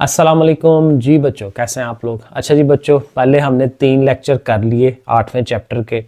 अस्सलाम वालेकुम जी बच्चों, कैसे हैं आप लोग। अच्छा जी बच्चों, पहले हमने 3 लेक्चर कर लिए 8वें चैप्टर के।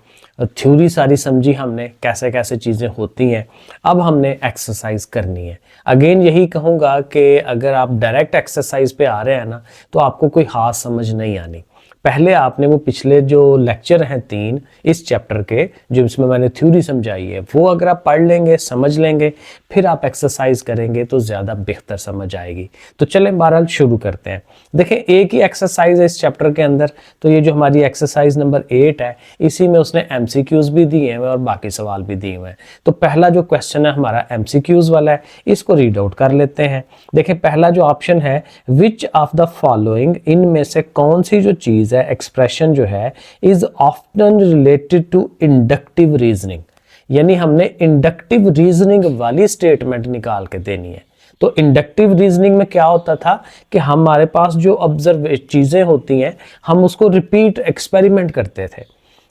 थ्योरी सारी समझी हमने, कैसे कैसे चीज़ें होती हैं। अब हमने एक्सरसाइज करनी है। अगेन यही कहूँगा कि अगर आप डायरेक्ट एक्सरसाइज पे आ रहे हैं ना, तो आपको कोई खास समझ नहीं आनी। पहले आपने वो पिछले जो लेक्चर हैं 3 इस चैप्टर के, जो इसमें मैंने थ्योरी समझाई है, वो अगर आप पढ़ लेंगे, समझ लेंगे, फिर आप एक्सरसाइज करेंगे तो ज़्यादा बेहतर समझ आएगी। तो चलें बहरहाल शुरू करते हैं। देखें, एक ही एक्सरसाइज है इस चैप्टर के अंदर, तो ये जो हमारी एक्सरसाइज नंबर 8 है, इसी में उसने एमसीक्यूज भी दिए हैं और बाकी सवाल भी दिए हुए हैं। तो पहला जो क्वेश्चन है हमारा एमसीक्यूज वाला है, इसको रीड आउट कर लेते हैं। देखें, पहला जो ऑप्शन है, विच ऑफ द फॉलोइंग, इनमें से कौन सी जो चीज है, एक्सप्रेशन जो है, is often related to inductive reasoning. यानी हमने इंडक्टिव रीजनिंग वाली स्टेटमेंट निकाल के देनी है। तो इंडक्टिव रीजनिंग में क्या होता था कि हमारे पास जो ऑब्जर्व चीजें होती हैं, हम उसको रिपीट एक्सपेरिमेंट करते थे,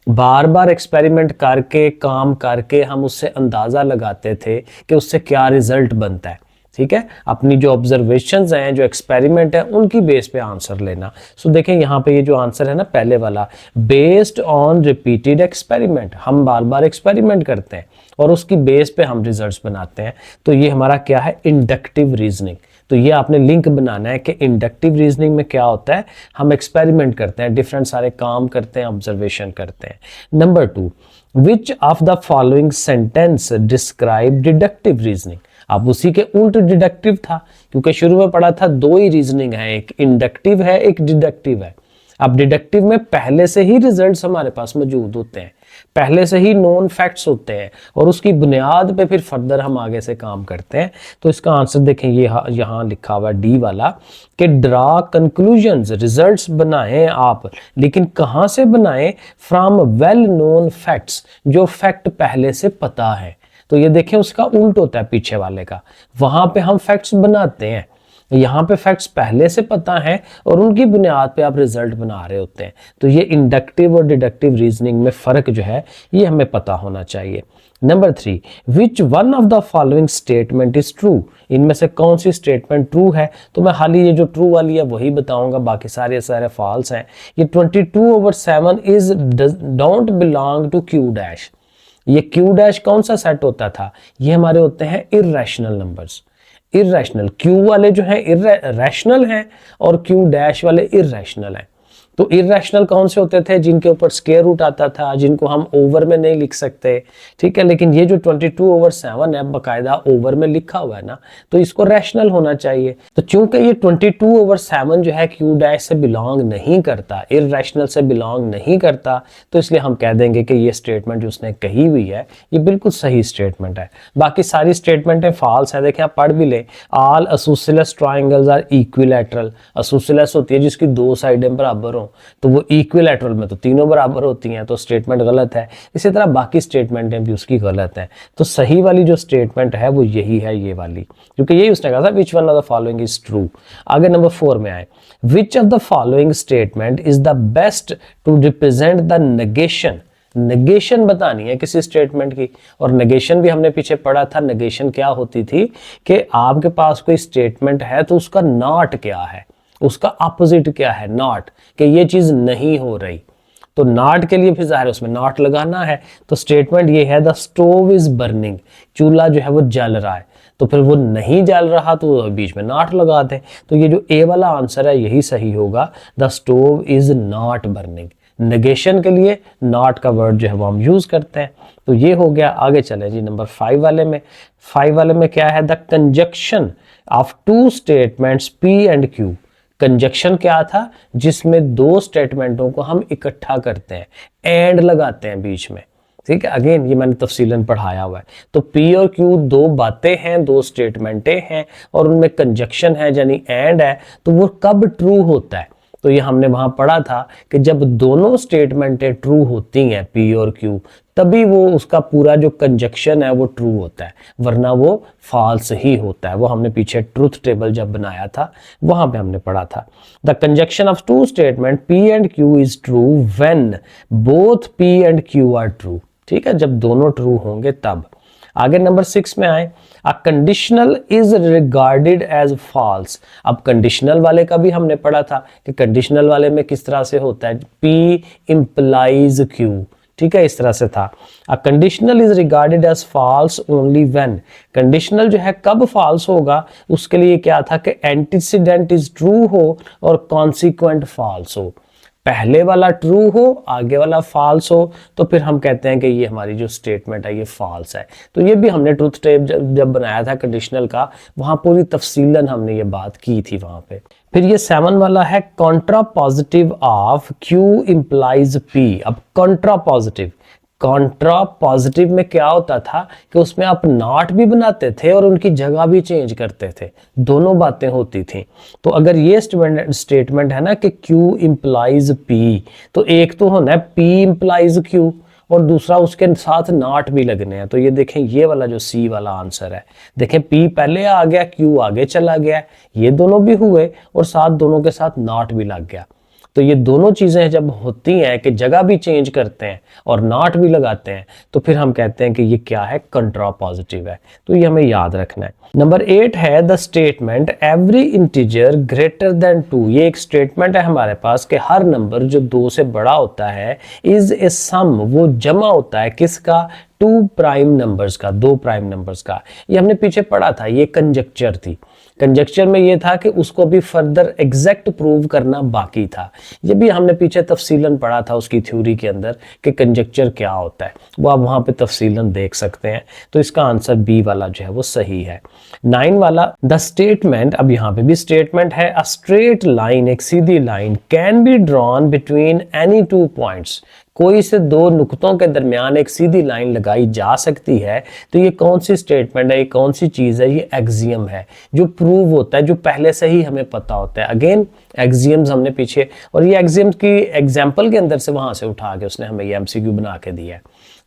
बार बार एक्सपेरिमेंट करके, काम करके हम उससे अंदाजा लगाते थे कि उससे क्या रिजल्ट बनता है। ठीक है, अपनी जो ऑब्जर्वेशंस हैं, जो एक्सपेरिमेंट है, उनकी बेस पे आंसर लेना। सो देखें यहाँ पे ये जो आंसर है ना, पहले वाला, बेस्ड ऑन रिपीटेड एक्सपेरिमेंट, हम बार बार एक्सपेरिमेंट करते हैं और उसकी बेस पे हम रिजल्ट्स बनाते हैं। तो ये हमारा क्या है, इंडक्टिव रीजनिंग। तो ये आपने लिंक बनाना है कि इंडक्टिव रीजनिंग में क्या होता है, हम एक्सपेरिमेंट करते हैं, डिफरेंट सारे काम करते हैं, ऑब्जर्वेशन करते हैं। Number 2, which of the following sentence describe deductive reasoning. अब उसी के उल्ट डिडक्टिव था, क्योंकि शुरू में पढ़ा था 2 ही रीजनिंग है, एक इंडक्टिव है, एक डिडक्टिव है। अब डिडक्टिव में पहले से ही रिजल्ट्स हमारे पास मौजूद होते हैं, पहले से ही नोन फैक्ट्स होते हैं और उसकी बुनियाद पे फिर फर्दर हम आगे से काम करते हैं। तो इसका आंसर देखें, ये यहाँ लिखा हुआ डी वाला, कि ड्रा कंक्लूजन्स, रिजल्ट्स बनाएं आप, लेकिन कहाँ से बनाएं, फ्रॉम वेल नोन फैक्ट्स, जो फैक्ट पहले से पता है। तो ये देखें, उसका उल्ट होता है पीछे वाले का, वहां पे हम फैक्ट्स बनाते हैं, यहाँ पे फैक्ट्स पहले से पता है और उनकी बुनियाद पे आप रिजल्ट बना रहे होते हैं। तो ये इंडक्टिव और डिडक्टिव रीजनिंग में फर्क जो है, ये हमें पता होना चाहिए। Number 3, which one of the following statement is true. इनमें से कौन सी स्टेटमेंट ट्रू है। तो मैं खाली ये जो ट्रू वाली है वही बताऊंगा, बाकी सारे फॉल्स हैं। ये 22/7 is don't belong to Q dash. ये क्यू डैश कौन सा सेट होता था, ये हमारे होते हैं इर्रेशनल नंबर्स। इर्रेशनल, क्यू वाले जो हैं रैशनल हैं और क्यू डैश वाले इर्रेशनल हैं। तो इर्रेशनल कौन से होते थे, जिनके ऊपर स्क्वायर रूट आता था, जिनको हम ओवर में नहीं लिख सकते। ठीक है, लेकिन ये जो 22/7 है, बाकायदा ओवर में लिखा हुआ है ना, तो इसको रैशनल होना चाहिए। तो चूंकि ये 22/7 जो है क्यू डैश से बिलोंग नहीं करता, इर्रेशनल से बिलोंग नहीं करता, तो इसलिए हम कह देंगे कि ये स्टेटमेंट उसने कही हुई है, ये बिल्कुल सही स्टेटमेंट है। बाकी सारी स्टेटमेंटें फॉल्स है। देखें, आप पढ़ भी लें, all isosceles triangles are equilateral. Isosceles होती है जिसकी 2 साइडें बराबर हो, तो वो इक्विलैटरल में तो तीनों बराबर होती हैं, तो स्टेटमेंट गलत है। इसी तरह बाकी स्टेटमेंटें भी उसकी गलत हैं। तो सही वाली जो स्टेटमेंट है वो यही है, ये वाली, क्योंकि यही उसने कहा था, which one of the following is true. आगे नंबर 4 में आए, which of the following statement is the best to represent the negation. Negation बतानी है किसी स्टेटमेंट की, और नेगेशन भी हमने पीछे पढ़ा था। नेगेशन क्या होती थी कि आपके पास कोई स्टेटमेंट है तो उसका नॉट क्या है, उसका अपोजिट क्या है, नॉट, कि ये चीज नहीं हो रही। तो नॉट के लिए फिर जाहिर है उसमें नॉट लगाना है। तो स्टेटमेंट ये है, द स्टोव इज बर्निंग, चूल्हा जो है वो जल रहा है, तो फिर वो नहीं जल रहा तो बीच में नॉट लगा दें। तो ये जो ए वाला आंसर है यही सही होगा, the stove is not burning. Negation के लिए नॉट का वर्ड जो है वो हम यूज करते हैं। तो ये हो गया। आगे चले जी नंबर 5 वाले में। 5 वाले में क्या है, the conjunction of 2 statements P and Q. Conjunction क्या था, जिसमें 2 स्टेटमेंटों को हम इकट्ठा करते हैं, एंड लगाते हैं बीच में। ठीक है, अगेन ये मैंने तफसीलन पढ़ाया हुआ है। तो पी और क्यू 2 बातें हैं, 2 स्टेटमेंटें हैं और उनमें कंजक्शन है यानी एंड है। तो वो कब ट्रू होता है, तो ये हमने वहां पढ़ा था कि जब दोनों स्टेटमेंटें ट्रू होती हैं, पी और क्यू, तभी वो उसका पूरा जो कंजक्शन है वो ट्रू होता है, वरना वो फॉल्स ही होता है। वो हमने पीछे ट्रूथ टेबल जब बनाया था वहां पे हमने पढ़ा था। The conjunction of 2 statement P and Q is true when both P and Q R true. ठीक है, जब दोनों ट्रू होंगे तब। आगे नंबर 6 में आए, a conditional is regarded as false. अब कंडीशनल वाले का भी हमने पढ़ा था कि कंडीशनल वाले में किस तरह से होता है, P implies Q, ठीक है, इस तरह से था। A conditional is regarded as false only when, conditional जो है कब फॉल्स होगा, उसके लिए क्या था कि एंटीसीडेंट इज ट्रू हो और कॉन्सिक्वेंट फॉल्स हो। पहले वाला ट्रू हो, आगे वाला फॉल्स हो, तो फिर हम कहते हैं कि ये हमारी जो स्टेटमेंट है ये फॉल्स है। तो ये भी हमने ट्रूथ टेबल जब बनाया था कंडीशनल का, वहां पूरी तफसीलन हमने ये बात की थी वहां पे। फिर ये 7 वाला है Contra positive of Q implies P। अब कॉन्ट्रा पॉजिटिव में क्या होता था कि उसमें आप नॉट भी बनाते थे और उनकी जगह भी चेंज करते थे, दोनों बातें होती थी। तो अगर ये स्टेटमेंट है ना कि Q इंप्लाइज P, तो एक तो होना है P इंप्लाइज Q और दूसरा उसके साथ नॉट भी लगने हैं। तो ये देखें, ये वाला जो सी वाला आंसर है, देखें P पहले आ गया, Q आगे चला गया, ये दोनों भी हुए और साथ दोनों के साथ नॉट भी लग गया। तो ये दोनों चीजें जब होती हैं कि जगह भी चेंज करते हैं और नॉट भी लगाते हैं, तो फिर हम कहते हैं कि ये क्या है, कंट्रा पॉजिटिव है। तो ये हमें याद रखना है। नंबर 8 है the statement every integer greater than 2। ये एक स्टेटमेंट है हमारे पास कि हर नंबर जो 2 से बड़ा होता है इज ए सम, वो जमा होता है किसका, 2 प्राइम नंबर्स का, 2 प्राइम नंबर्स का। ये हमने पीछे पढ़ा था, ये कंजक्चर थी। कंजक्चर में ये था कि उसको भी फर्दर एग्जैक्ट प्रूव करना बाकी था। ये भी हमने पीछे तफसीलन पढ़ा था उसकी थ्योरी के अंदर कि कंजक्चर क्या होता है, वो आप वहां पे तफसीलन देख सकते हैं। तो इसका आंसर बी वाला जो है वो सही है। 9 वाला द स्टेटमेंट, अब यहाँ पे भी स्टेटमेंट है, अ स्ट्रेट लाइन, एक सीधी line, can be drawn between any 2 points, कोई से 2 नुक्तों के दरमियान एक सीधी लाइन लगाई जा सकती है। तो ये कौन सी स्टेटमेंट है, ये कौन सी चीज है, ये एक्सियम है जो प्रूव होता है, जो पहले से ही हमें पता होता है। अगेन एक्सियम्स हमने पीछे, और ये एक्सियम्स की एग्जाम्पल के अंदर से वहां से उठा के उसने हमें ये एमसीक्यू बना के दिया है।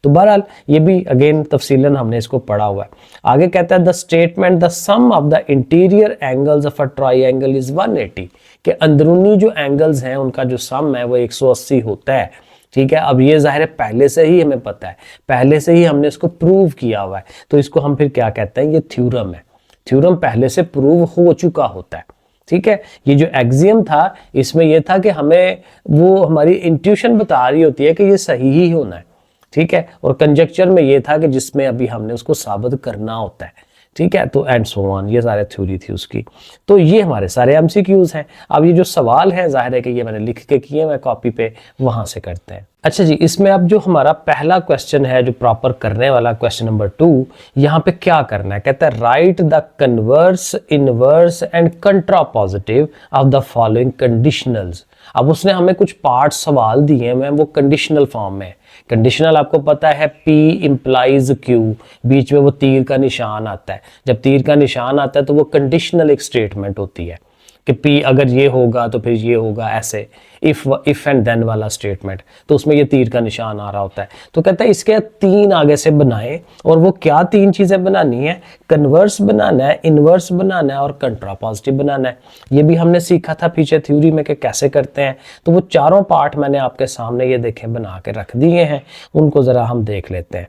तो बहरहाल ये भी अगेन तफसीलन हमने इसको पढ़ा हुआ है। आगे कहता है the statement the sum of the interior angles of a triangle is 180, कि अंदरूनी जो एंगल्स हैं उनका जो सम है वो 180 होता है। ठीक है, अब ये जाहिर है पहले से ही हमें पता है, पहले से ही हमने इसको प्रूव किया हुआ है। तो इसको हम फिर क्या कहते हैं, ये थ्योरम है। थ्योरम पहले से प्रूव हो चुका होता है। ठीक है, ये जो एक्सियम था इसमें ये था कि हमें वो हमारी इंट्यूशन बता रही होती है कि ये सही ही होना है। ठीक है, और कंजक्चर में ये था कि जिसमें अभी हमने उसको साबित करना होता है। ठीक है, तो एंड सो ऑन, ये सारे थ्योरी थी उसकी। तो ये हमारे सारे एमसीक्यूज हैं। अब ये जो सवाल है जाहिर है कि ये मैंने लिख के किए मैं कॉपी पे, वहां से करते हैं। अच्छा जी, इसमें अब जो हमारा पहला क्वेश्चन है जो प्रॉपर करने वाला क्वेश्चन नंबर 2, यहाँ पे क्या करना है, कहता है write the converse, inverse and contrapositive of the following conditionals. अब उसने हमें कुछ पार्ट सवाल दिए हैं, वो कंडीशनल फॉर्म में। कंडीशनल आपको पता है P इंप्लाइज Q, बीच में वो तीर का निशान आता है। जब तीर का निशान आता है तो वो कंडीशनल एक स्टेटमेंट होती है कि P अगर ये होगा तो फिर ये होगा, ऐसे इफ एंड देन वाला स्टेटमेंट। तो उसमें ये तीर का निशान आ रहा होता है। तो कहता है इसके 3 आगे से बनाए, और वो क्या 3 चीजें बनानी है, कन्वर्स बनाना है, इनवर्स बनाना है और कंट्रापॉजिटिव बनाना है। ये भी हमने सीखा था पीछे थ्योरी में कि कैसे करते हैं। तो वो चारों पार्ट मैंने आपके सामने ये देखें बना के रख दिए हैं, उनको जरा हम देख लेते हैं।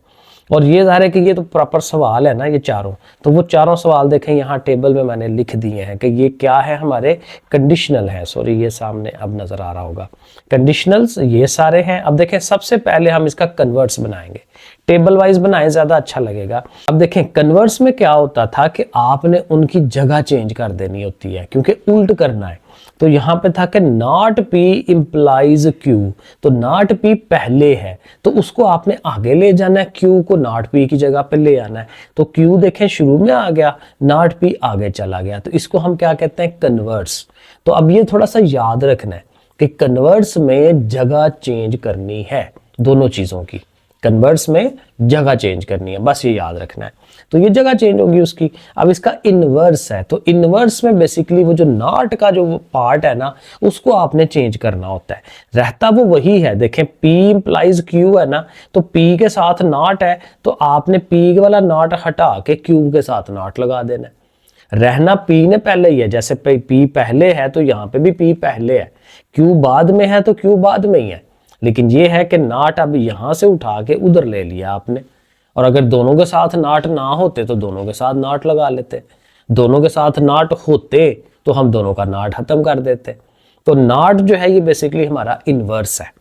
और ये ज़ाहिर है कि ये तो प्रॉपर सवाल है ना ये चारों, तो वो चारों सवाल देखें यहाँ टेबल में मैंने लिख दिए हैं कि ये क्या है, हमारे कंडीशनल है। सॉरी, ये सामने अब नज़र आ रहा होगा, कंडीशनल्स ये सारे हैं। अब देखें सबसे पहले हम इसका कन्वर्स बनाएंगे, टेबल वाइज बनाएं, ज़्यादा अच्छा लगेगा। अब देखें कन्वर्स में क्या होता था कि आपने उनकी जगह चेंज कर देनी होती है क्योंकि उल्ट करना है। तो यहाँ पे था कि नॉट P इंप्लाइज Q, तो नॉट P पहले है तो उसको आपने आगे ले जाना है, Q को नॉट P की जगह पे ले आना है। तो Q देखें शुरू में आ गया, नॉट P आगे चला गया, तो इसको हम क्या कहते हैं, कन्वर्स। तो अब ये थोड़ा सा याद रखना है कि कन्वर्स में जगह चेंज करनी है, दोनों चीजों की, कन्वर्स में जगह चेंज करनी है, बस ये याद रखना है। तो ये जगह चेंज होगी उसकी। अब इसका इनवर्स है, तो इनवर्स में बेसिकली वो जो नॉट का जो पार्ट है ना उसको आपने चेंज करना होता है, रहता वो वही है। देखें P इंप्लाइज Q है ना, तो P के साथ नॉट है तो आपने P वाला नॉट हटा के Q के साथ नॉट लगा देना है। रहना P ने पहले ही है, जैसे P पहले है तो यहाँ पे भी P पहले है, Q बाद में है तो Q बाद में ही है। लेकिन ये है कि नॉट अब यहां से उठा के उधर ले लिया आपने, और अगर दोनों के साथ नॉट ना होते तो दोनों के साथ नॉट लगा लेते, दोनों के साथ नॉट होते तो हम दोनों का नॉट खत्म कर देते। तो नॉट जो है ये बेसिकली हमारा इन्वर्स है,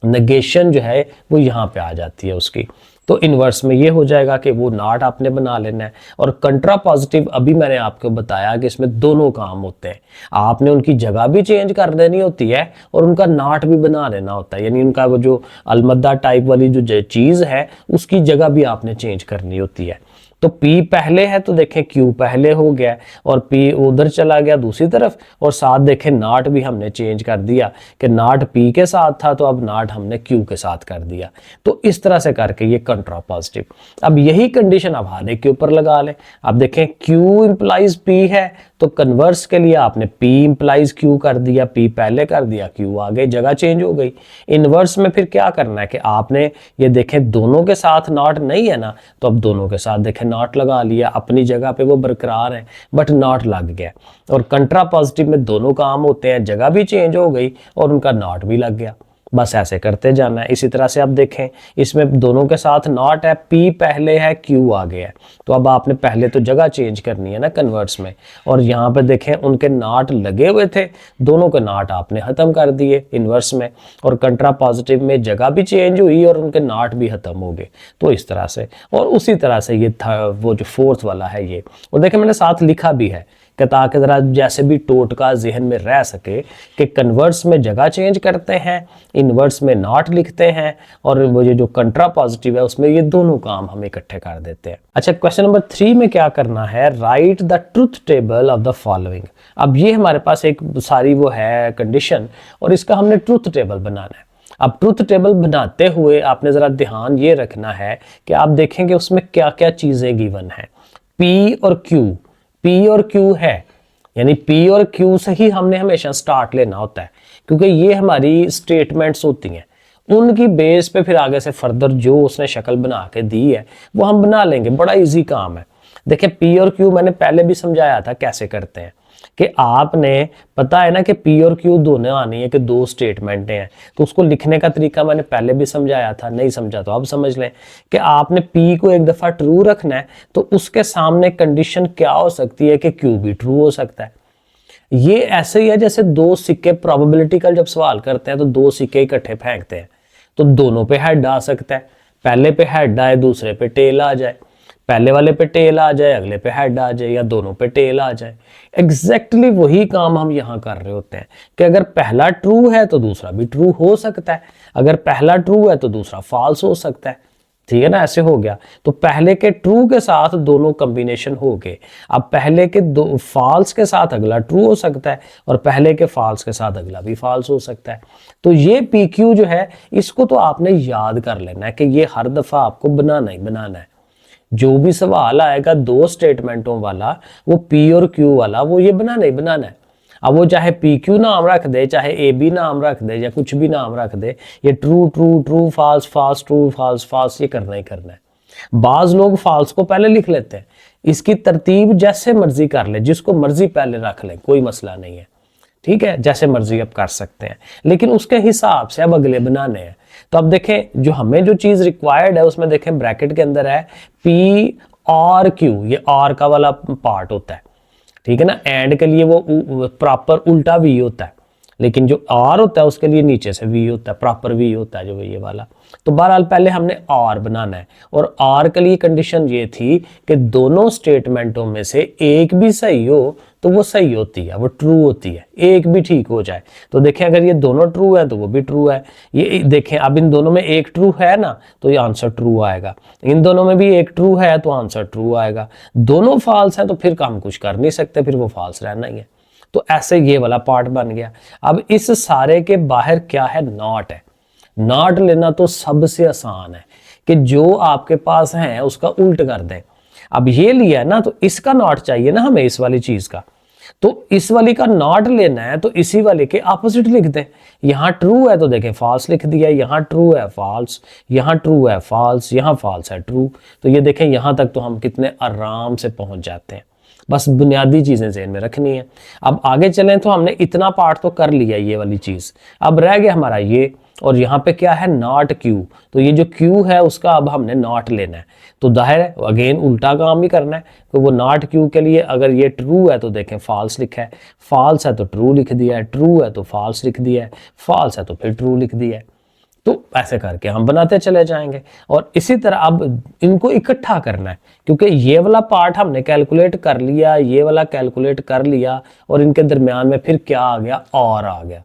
नेगेशन जो है वो यहाँ पे आ जाती है उसकी। तो इन्वर्स में ये हो जाएगा कि वो नॉट आपने बना लेना है। और कंट्रा पॉजिटिव अभी मैंने आपको बताया कि इसमें दोनों काम होते हैं, आपने उनकी जगह भी चेंज कर देनी होती है और उनका नॉट भी बना लेना होता है, यानी उनका वो जो अलमदा टाइप वाली जो चीज़ है उसकी जगह भी आपने चेंज करनी होती है। तो P पहले है तो देखें Q पहले हो गया और P उधर चला गया दूसरी तरफ, और साथ देखें नॉट भी हमने चेंज कर दिया कि नॉट P के साथ था तो अब नॉट हमने Q के साथ कर दिया। तो इस तरह से करके ये कंट्रा पॉजिटिव। अब यही कंडीशन अब हर एक के ऊपर लगा लें। अब देखें Q इंप्लाइज P है तो कन्वर्स के लिए आपने P इंप्लाइज Q कर दिया, P पहले कर दिया, Q आगे, जगह चेंज हो गई। इनवर्स में फिर क्या करना है कि आपने ये देखें दोनों के साथ नॉट नहीं है ना, तो अब दोनों के साथ देखें नॉट लगा लिया, अपनी जगह पे वो बरकरार है बट नॉट लग गया। और कंट्रा पॉजिटिव में दोनों काम होते हैं, जगह भी चेंज हो गई और उनका नॉट भी लग गया। बस ऐसे करते जाना है। इसी तरह से आप देखें इसमें दोनों के साथ नॉट है, P पहले है, Q आगे है, तो अब आपने पहले तो जगह चेंज करनी है ना कन्वर्स में, और यहाँ पे देखें उनके नॉट लगे हुए थे, दोनों के नॉट आपने खत्म कर दिए इन्वर्स में, और कंट्रा पॉजिटिव में जगह भी चेंज हुई और उनके नॉट भी खत्म हो गए। तो इस तरह से, और उसी तरह से ये था वो जो फोर्थ वाला है ये, और देखें मैंने साथ लिखा भी है कि ताकि ज़रा जैसे भी टोटका जहन में रह सके कि कन्वर्स में जगह चेंज करते हैं, इन्वर्स में नॉट लिखते हैं, और वो ये जो कंट्रा पॉजिटिव है उसमें ये दोनों काम हम इकट्ठे कर देते हैं। अच्छा, क्वेश्चन नंबर 3 में क्या करना है, write the truth table of the following. अब ये हमारे पास एक सारी वो है कंडीशन और इसका हमने ट्रुथ टेबल बनाना है। अब ट्रुथ टेबल बनाते हुए आपने ज़रा ध्यान ये रखना है कि आप देखेंगे उसमें क्या क्या चीज़ें गिवन हैं। P और Q है, यानी P और Q से ही हमने हमेशा स्टार्ट लेना होता है, क्योंकि ये हमारी स्टेटमेंट्स होती हैं, उनकी बेस पे फिर आगे से फर्दर जो उसने शक्ल बना के दी है वो हम बना लेंगे। बड़ा इजी काम है। देखिए P और Q मैंने पहले भी समझाया था कैसे करते हैं, कि आपने पता है ना कि P और Q दोनों आनी है कि दो स्टेटमेंट हैं, तो उसको लिखने का तरीका मैंने पहले भी समझाया था, नहीं समझा तो अब समझ लें कि आपने P को एक दफ़ा ट्रू रखना है तो उसके सामने कंडीशन क्या हो सकती है कि Q भी ट्रू हो सकता है। ये ऐसे ही है जैसे दो सिक्के, प्रोबेबिलिटिकल जब सवाल करते हैं तो दो सिक्के इकट्ठे फेंकते हैं तो दोनों पे हेड आ सकता है, पहले पे हेड आए दूसरे पे टेल आ जाए, पहले वाले पे टेल आ जाए अगले पे हेड आ जाए, या दोनों पे टेल आ जाए। एग्जैक्टली वही काम हम यहाँ कर रहे होते हैं कि अगर पहला ट्रू है तो दूसरा भी ट्रू हो सकता है, अगर पहला ट्रू है तो दूसरा फॉल्स हो सकता है। ठीक है ना, ऐसे हो गया। तो पहले के ट्रू के साथ दोनों कॉम्बिनेशन हो गए। अब पहले के दो फॉल्स के साथ अगला ट्रू हो सकता है और पहले के फॉल्स के साथ अगला भी फॉल्स हो सकता है। तो ये PQ जो है इसको तो आपने याद कर लेना है कि ये हर दफा आपको बनाना ही बनाना है। जो भी सवाल आएगा दो स्टेटमेंटों वाला, वो P और Q वाला, वो ये बनाना ही बनाना है। अब वो चाहे PQ नाम रख दे, चाहे AB नाम रख दे, या कुछ भी नाम रख दे, ये true true true false false true false false ये करना ही करना है। बाज लोग फॉल्स को पहले लिख लेते हैं, इसकी तरतीब जैसे मर्जी कर ले, जिसको मर्जी पहले रख ले, कोई मसला नहीं है। ठीक है, जैसे मर्जी अब कर सकते हैं, लेकिन उसके हिसाब से अब अगले बनाने हैं। तो अब देखें जो हमें जो चीज रिक्वायर्ड है उसमें देखें ब्रैकेट के अंदर है P और Q, ये R का वाला पार्ट होता है। ठीक है ना, एंड के लिए वो प्रॉपर उल्टा V होता है, लेकिन जो R होता है उसके लिए नीचे से V होता है, प्रॉपर V होता है जो ये वाला। तो बहरहाल पहले हमने R बनाना है, और R के लिए कंडीशन ये थी कि दोनों स्टेटमेंटों में से एक भी सही हो तो वो सही होती है, वो ट्रू होती है, एक भी ठीक हो जाए। तो देखें अगर ये दोनों ट्रू है तो वो भी ट्रू है। ये देखें अब इन दोनों में एक ट्रू है ना तो ये आंसर ट्रू आएगा, इन दोनों में भी एक ट्रू है तो आंसर ट्रू आएगा। दोनों फॉल्स हैं तो फिर हम कुछ कर नहीं सकते, फिर वो फॉल्स रहना ही है। तो ऐसे ये वाला पार्ट बन गया। अब इस सारे के बाहर क्या है, नॉट है। नॉट लेना तो सबसे आसान है कि जो आपके पास है उसका उल्ट कर दें। अब ये लिया है ना तो इसका नॉट चाहिए ना हमें, इस वाली चीज का, तो इस वाली का नॉट लेना है तो इसी वाले के ऑपोजिट लिख दें। यहां ट्रू है तो देखें फॉल्स लिख दिया, यहां ट्रू है फॉल्स, यहां ट्रू है फॉल्स, यहां फॉल्स है ट्रू। तो ये देखें यहां तक तो हम कितने आराम से पहुंच जाते हैं। बस बुनियादी चीजें ज़हन में रखनी है। अब आगे चलें तो हमने इतना पार्ट तो कर लिया ये वाली चीज, अब रह गया हमारा ये और यहाँ पे क्या है, नॉट क्यू, तो ये जो क्यू है उसका अब हमने नॉट लेना है। तो जाहिर है अगेन उल्टा काम ही करना है, तो वो नॉट क्यू के लिए अगर ये ट्रू है तो देखें फॉल्स लिखा है, फॉल्स है तो ट्रू लिख दिया है, ट्रू है तो फॉल्स लिख दिया है, फॉल्स है तो फिर ट्रू लिख दिया है। तो ऐसे करके हम बनाते चले जाएंगे। और इसी तरह अब इनको इकट्ठा करना है, क्योंकि ये वाला पार्ट हमने कैलकुलेट कर लिया, ये वाला कैलकुलेट कर लिया, और इनके दरमियान में फिर क्या आ गया, और आ गया।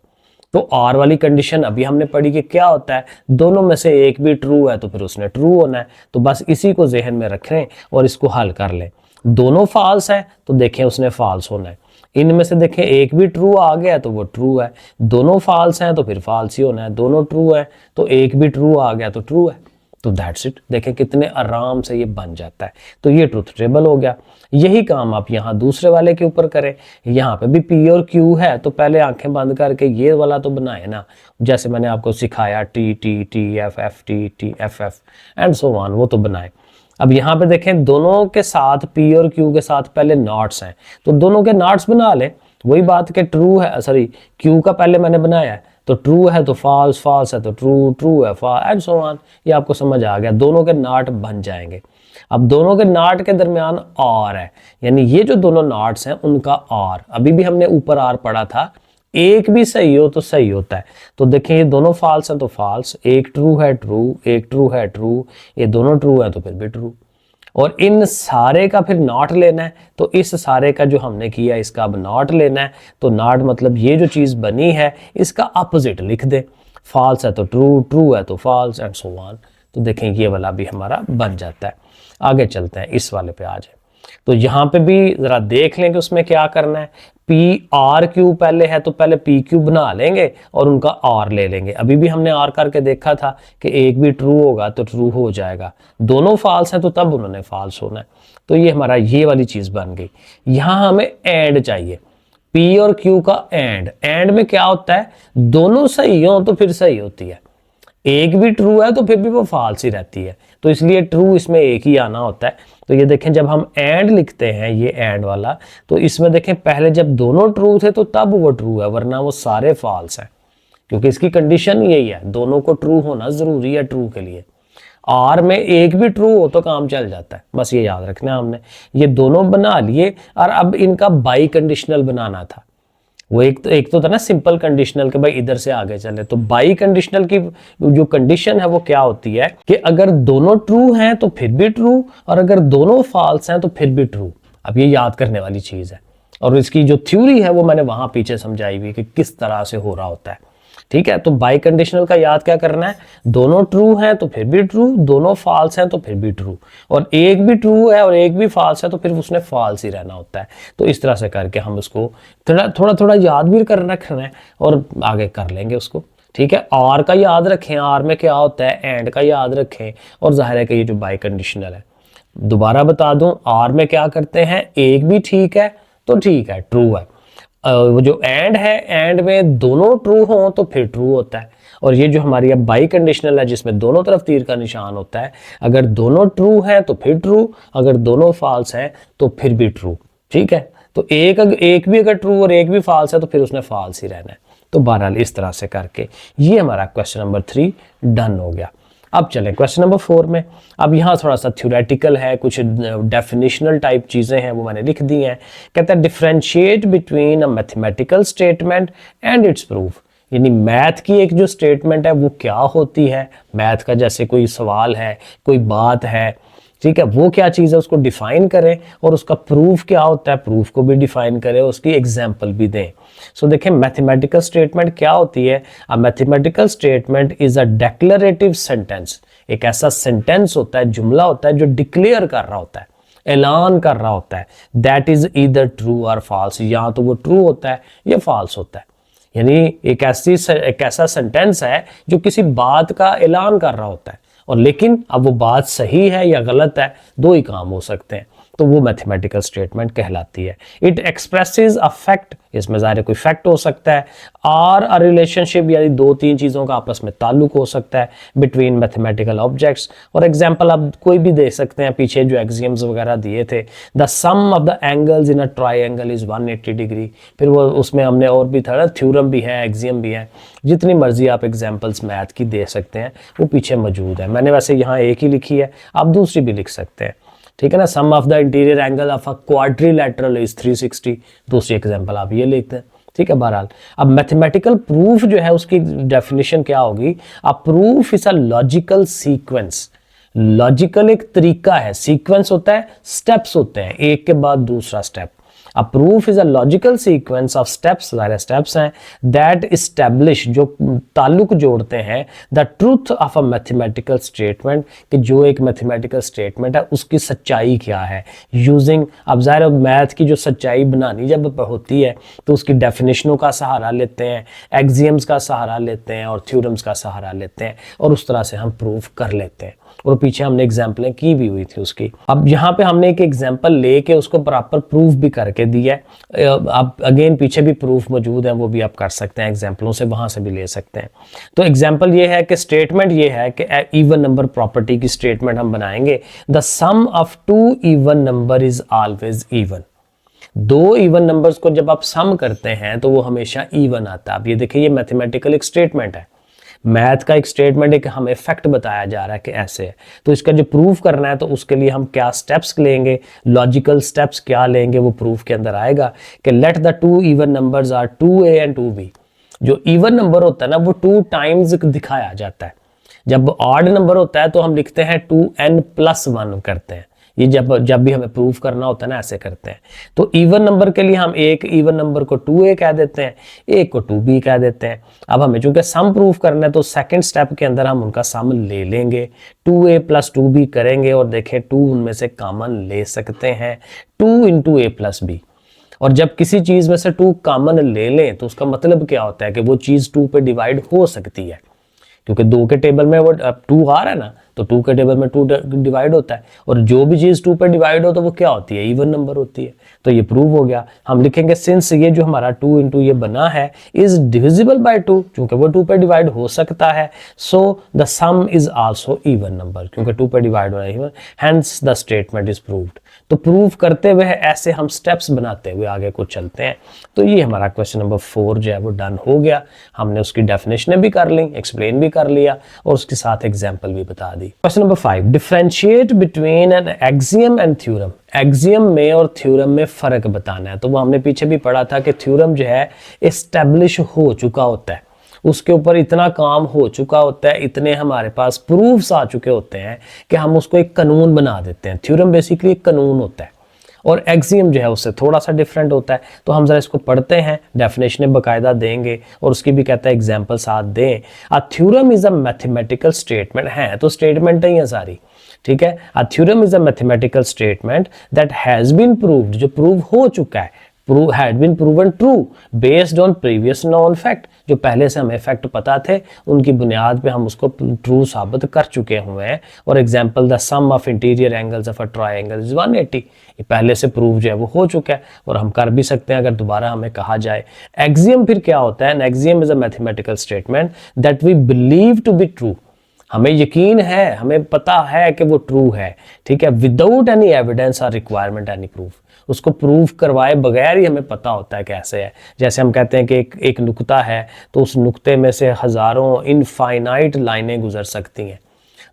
तो और वाली कंडीशन अभी हमने पढ़ी कि क्या होता है, दोनों में से एक भी ट्रू है तो फिर उसने ट्रू होना है। तो बस इसी को जहन में रखें और इसको हल कर लें। दोनों फॉल्स है तो देखें उसने फॉल्स होना है, इनमें से देखें एक भी ट्रू आ गया तो वो ट्रू है, दोनों फॉल्स हैं तो फिर फॉल्स ही होना है, दोनों ट्रू है तो एक भी ट्रू आ गया तो ट्रू है। तो दैट्स इट, देखें कितने आराम से ये बन जाता है। तो ये ट्रुथ टेबल हो गया। यही काम आप यहाँ दूसरे वाले के ऊपर करें। यहाँ पे भी पी और क्यू है तो पहले आंखें बंद करके ये वाला तो बनाए ना, जैसे मैंने आपको सिखाया T T T F F T T F F and so on, वो तो बनाए। अब यहाँ पे देखें दोनों के साथ पी और क्यू के साथ पहले नॉट्स हैं, तो दोनों के नॉट्स बना लें। वही बात कि ट्रू है, सॉरी क्यू का पहले मैंने बनाया है, तो ट्रू है तो फॉल्स, फॉल्स है तो ट्रू, ट्रू है फॉल्स एंड सो ऑन। ये आपको समझ आ गया, दोनों के नॉट बन जाएंगे। अब दोनों के नॉट के दरमियान और है, यानी ये जो दोनों नॉट्स हैं उनका और, अभी भी हमने ऊपर आर पढ़ा था, एक भी सही हो तो सही होता है। तो देखें ये दोनों फॉल्स हैं तो फॉल्स, एक ट्रू है ट्रू, एक ट्रू है ट्रू, ये दोनों ट्रू है तो फिर भी ट्रू। और इन सारे का फिर नॉट लेना है, तो इस सारे का जो हमने किया इसका अब नॉट लेना है। तो नॉट मतलब ये जो चीज़ बनी है इसका अपोजिट लिख दे, फॉल्स है तो ट्रू, ट्रू है तो फॉल्स एंड सो ऑन। तो देखें ये वाला भी हमारा बन जाता है। आगे चलते हैं, इस वाले पे आ जाए। तो यहाँ पे भी ज़रा देख लें कि उसमें क्या करना है। पी आर क्यू पहले है तो पहले पी क्यू बना लेंगे और उनका आर ले लेंगे। अभी भी हमने आर करके देखा था कि एक भी ट्रू होगा तो ट्रू हो जाएगा, दोनों फॉल्स हैं तो तब उन्होंने फॉल्स होना है। तो ये हमारा ये वाली चीज़ बन गई। यहाँ हमें एंड चाहिए, पी और क्यू का एंड। एंड में क्या होता है, दोनों सही हो तो फिर सही होती है, एक भी ट्रू है तो फिर भी वो फॉल्स ही रहती है। तो इसलिए ट्रू इसमें एक ही आना होता है। तो ये देखें जब हम एंड लिखते हैं, ये एंड वाला, तो इसमें देखें पहले जब दोनों ट्रू थे तो तब वो ट्रू है, वरना वो सारे फॉल्स हैं, क्योंकि इसकी कंडीशन यही है, दोनों को ट्रू होना जरूरी है ट्रू के लिए। आर में एक भी ट्रू हो तो काम चल जाता है, बस ये याद रखना है हमने। ये दोनों बना लिए और अब इनका बाई कंडीशनल बनाना था। वो एक तो था ना सिंपल कंडीशनल के भाई इधर से आगे चले, तो बाई कंडीशनल की जो कंडीशन है वो क्या होती है कि अगर दोनों ट्रू हैं तो फिर भी ट्रू, और अगर दोनों फॉल्स हैं तो फिर भी ट्रू। अब ये याद करने वाली चीज है, और इसकी जो थ्योरी है वो मैंने वहां पीछे समझाई हुई कि किस तरह से हो रहा होता है। ठीक है, तो बाई कंडीशनल का याद क्या करना है, दोनों ट्रू हैं तो फिर भी ट्रू, दोनों फॉल्स हैं तो फिर भी ट्रू, और एक भी ट्रू है और एक भी फॉल्स है तो फिर उसने फॉल्स ही रहना होता है। तो इस तरह से करके हम उसको थोड़ा थोड़ा याद भी कर रखना है और आगे कर लेंगे उसको। ठीक है, आर का याद रखें, आर में क्या होता है, एंड का याद रखें, और जाहिर है कि ये जो बाई कंडीशनल है, दोबारा बता दूं, आर में क्या करते हैं, एक भी ठीक है तो ठीक है, ट्रू है। वो जो एंड है, एंड में दोनों ट्रू हो तो फिर ट्रू होता है। और ये जो हमारी अब बाई कंडीशनल है जिसमें दोनों तरफ तीर का निशान होता है, अगर दोनों ट्रू हैं तो फिर ट्रू, अगर दोनों फॉल्स हैं तो फिर भी ट्रू। ठीक है, तो एक भी अगर ट्रू और एक भी फॉल्स है तो फिर उसने फॉल्स ही रहना है। तो बहरहाल इस तरह से करके ये हमारा क्वेश्चन नंबर 3 डन हो गया। अब चलें क्वेश्चन नंबर 4 में। अब यहाँ थोड़ा सा थ्योरेटिकल है, कुछ डेफिनेशनल टाइप चीज़ें हैं वो मैंने लिख दी हैं। कहता है differentiate between a mathematical statement and it's proof, यानी मैथ की एक जो स्टेटमेंट है वो क्या होती है, मैथ का जैसे कोई सवाल है, कोई बात है, ठीक है, वो क्या चीज़ है उसको डिफाइन करें, और उसका प्रूफ क्या होता है, प्रूफ को भी डिफाइन करें, उसकी एग्जाम्पल भी दें। सो देखें मैथमेटिकल स्टेटमेंट क्या होती है। अ mathematical statement is a declarative sentence, एक ऐसा सेंटेंस होता है, जुमला होता है जो डिक्लेयर कर रहा होता है, ऐलान कर रहा होता है, दैट इज ईदर ट्रू और फॉल्स, या तो वो ट्रू होता है या फॉल्स होता है। यानी एक ऐसा सेंटेंस है जो किसी बात का ऐलान कर रहा होता है, और लेकिन अब वो बात सही है या गलत है, दो ही काम हो सकते हैं। तो वो मैथमेटिकल स्टेटमेंट कहलाती है। इट एक्सप्रेसेस अ फैक्ट, इसमें ज़ाहिर कोई फैक्ट हो सकता है, और अ रिलेशनशिप यानी दो तीन चीज़ों का आपस में ताल्लुक हो सकता है बिटवीन मैथमेटिकल ऑब्जेक्ट्स। और एग्जांपल आप कोई भी दे सकते हैं, पीछे जो एक्सियम्स वगैरह दिए थे, the sum of the angles in a triangle is 180 degree, फिर वो उसमें हमने और भी था, थ्योरम भी है, एक्सियम भी है, जितनी मर्जी आप एग्जाम्पल्स मैथ की दे सकते हैं, वो पीछे मौजूद है। मैंने वैसे यहाँ एक ही लिखी है, आप दूसरी भी लिख सकते हैं, ठीक है ना। Sum of the interior angle of a quadrilateral is 360, दूसरी एग्जांपल आप ये लिखते हैं, ठीक है। बहरहाल अब मैथमेटिकल प्रूफ जो है उसकी डेफिनेशन क्या होगी? A proof is a logical sequence. Logical एक तरीका है, सीक्वेंस होता है, स्टेप्स होते हैं, एक के बाद दूसरा step. A proof is a logical sequence of steps, सारे steps हैं, that establish, जो ताल्लुक जोड़ते हैं, the truth of a mathematical statement, कि जो एक mathematical statement है उसकी सच्चाई क्या है। using, अब ज़ाहिर मैथ की जो सच्चाई बनानी जब होती है तो उसकी डेफिनेशनों का सहारा लेते हैं, एक्सियम्स का सहारा लेते हैं और थ्योरम्स का सहारा लेते हैं, और उस तरह से हम प्रूफ कर लेते हैं। और पीछे हमने एग्जाम्पलें की भी हुई थी उसकी। अब यहाँ पे हमने एक एग्जाम्पल लेके उसको प्रॉपर प्रूफ भी करके दिया है। अब अगेन पीछे भी प्रूफ मौजूद है, वो भी आप कर सकते हैं एग्जाम्पलों से, वहां से भी ले सकते हैं। तो एग्जाम्पल ये है कि स्टेटमेंट ये है कि इवन नंबर प्रॉपर्टी की स्टेटमेंट हम बनाएंगे, the sum of two even number is always even. दो इवन नंबर्स को जब आप सम करते हैं तो वो हमेशा इवन आता है। अब ये देखिए, ये मैथमेटिकल एक स्टेटमेंट है, मैथ का एक स्टेटमेंट है कि हमें फैक्ट बताया जा रहा है कि ऐसे है। तो इसका जो प्रूफ करना है तो उसके लिए हम क्या स्टेप्स लेंगे, लॉजिकल स्टेप्स क्या लेंगे, वो प्रूफ के अंदर आएगा कि let the two even numbers are 2a and 2b। जो इवन नंबर होता है ना वो 2 टाइम्स दिखाया जाता है। जब ऑड नंबर होता है तो हम लिखते हैं 2n+1 करते हैं। ये जब भी हमें प्रूफ करना होता है ना, ऐसे करते हैं। तो इवन नंबर के लिए हम एक इवन नंबर को 2a कह देते हैं, एक को 2b कह देते हैं। अब हमें चूंकि सम प्रूफ करना है तो सेकंड स्टेप के अंदर हम उनका सम ले लेंगे, 2a + 2b करेंगे और देखें 2 उनमें से कॉमन ले सकते हैं, 2 × a + b। और जब किसी चीज में से 2 कॉमन ले लें तो उसका मतलब क्या होता है कि वो चीज 2 पे डिवाइड हो सकती है, क्योंकि 2 के टेबल में वो 2 आ रहा है ना, तो 2 के टेबल में 2 डिवाइड होता है, और जो भी चीज 2 पे डिवाइड हो तो वो क्या होती है, इवन नंबर होती है। तो ये प्रूव हो गया। हम लिखेंगे सिंस ये जो हमारा 2 × ये बना है इज डिविजिबल बाय 2, क्योंकि वो 2 पे डिवाइड हो सकता है, so the some is also even number, क्योंकि 2 पे डिवाइड हो रहा है, hence the statement is proved. तो प्रूव करते हुए ऐसे हम स्टेप्स बनाते हुए आगे को चलते हैं। तो ये हमारा क्वेश्चन नंबर 4 जो है वो डन हो गया। हमने उसकी डेफिनेशन भी कर ली, एक्सप्लेन भी कर लिया और उसके साथ एग्जांपल भी बता दी। Question number 5, differentiate between an axiom and theorem. Axiom में और थ्योरम में फर्क बताना है। तो वो हमने पीछे भी पढ़ा था कि थ्योरम जो है एस्टेब्लिश हो चुका होता है, उसके ऊपर इतना काम हो चुका होता है, इतने हमारे पास प्रूफ्स आ चुके होते हैं कि हम उसको एक कानून बना देते हैं। थ्योरम बेसिकली एक कानून होता है और एक्सियम जो है उससे थोड़ा सा डिफरेंट होता है। तो हम जरा इसको पढ़ते हैं, डेफिनेशन बाकायदा देंगे और उसकी भी कहता है एग्जाम्पल साथ दें। A theorem is a mathematical statement, है तो स्टेटमेंट ही है सारी, ठीक है। A theorem is a mathematical statement that has been proved, जो प्रूव हो चुका है, had been proven true based on previous known fact, जो पहले से हमें फैक्ट पता थे उनकी बुनियाद पे हम उसको ट्रू साबित कर चुके हुए हैं। और example the sum of interior angles of a triangle is 180, ये पहले से प्रूव जो है वो हो चुका है और हम कर भी सकते हैं अगर दोबारा हमें कहा जाए। एक्सियम फिर क्या होता है? An axiom is a mathematical statement that we believe to be true, हमें यकीन है, हमें पता है कि वो ट्रू है, ठीक है, विदाउट एनी एविडेंस और रिक्वायरमेंट एनी प्रूफ, उसको प्रूफ करवाए बगैर ही हमें पता होता है कैसे है। जैसे हम कहते हैं कि एक नुक्ता है तो उस नुक्ते में से हजारों इनफाइनाइट लाइनें गुजर सकती हैं,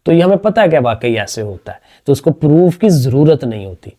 तो ये हमें पता है कि वाकई ऐसे होता है, तो उसको प्रूफ की जरूरत नहीं होती।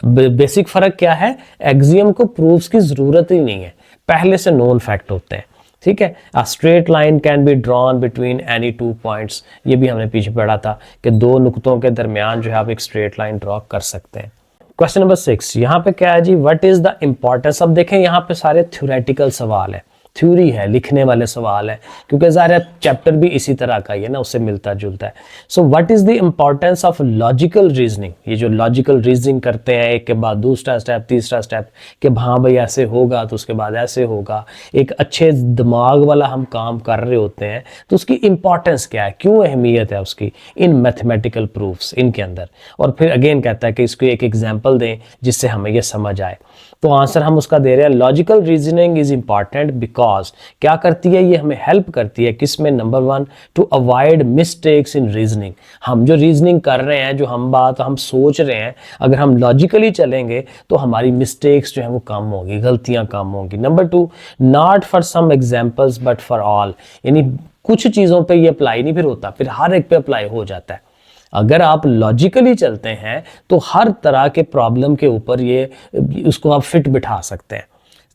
बेसिक फर्क क्या है? एक्सियम को प्रूफ्स की जरूरत ही नहीं है, पहले से नोन फैक्ट होते हैं, ठीक है। अ straight line can be drawn between any 2 points, ये भी हमने पीछे पढ़ा था कि 2 नुक्तों के दरमियान जो है आप एक स्ट्रेट लाइन ड्रॉ कर सकते हैं। क्वेश्चन नंबर 6, यहाँ पे क्या है जी, व्हाट इज द इंपॉर्टेंस। अब देखें यहाँ पे सारे थ्योरेटिकल सवाल है, थ्योरी है, लिखने वाले सवाल है, क्योंकि ज़ाहिर चैप्टर भी इसी तरह का ही है ना, उससे मिलता जुलता है। So what is the importance of logical reasoning, ये जो लॉजिकल रीजनिंग करते हैं, एक के बाद दूसरा स्टेप, तीसरा स्टेप, कि हाँ भाई ऐसे होगा तो उसके बाद ऐसे होगा, एक अच्छे दिमाग वाला हम काम कर रहे होते हैं, तो उसकी इंपॉर्टेंस क्या है, क्यों अहमियत है उसकी इन मैथमेटिकल प्रूफ्स इनके अंदर। और फिर अगेन कहता है कि इसको एक एग्जाम्पल दें जिससे हमें ये समझ आए। तो आंसर हम उसका दे रहे हैं, logical reasoning is important because क्या करती है, ये हमें हेल्प करती है किसमें, number 1 to avoid mistakes in reasoning. हम जो रीजनिंग कर रहे हैं, जो हम बात हम सोच रहे हैं, अगर हम लॉजिकली चलेंगे तो हमारी मिस्टेक्स जो है वो कम होगी, गलतियां कम होंगी। Number 2, not for some examples but for all, यानी कुछ चीज़ों पे ये अप्लाई नहीं फिर होता, फिर हर एक पे अप्लाई हो जाता है। अगर आप लॉजिकली चलते हैं तो हर तरह के प्रॉब्लम के ऊपर ये उसको आप फिट बिठा सकते हैं,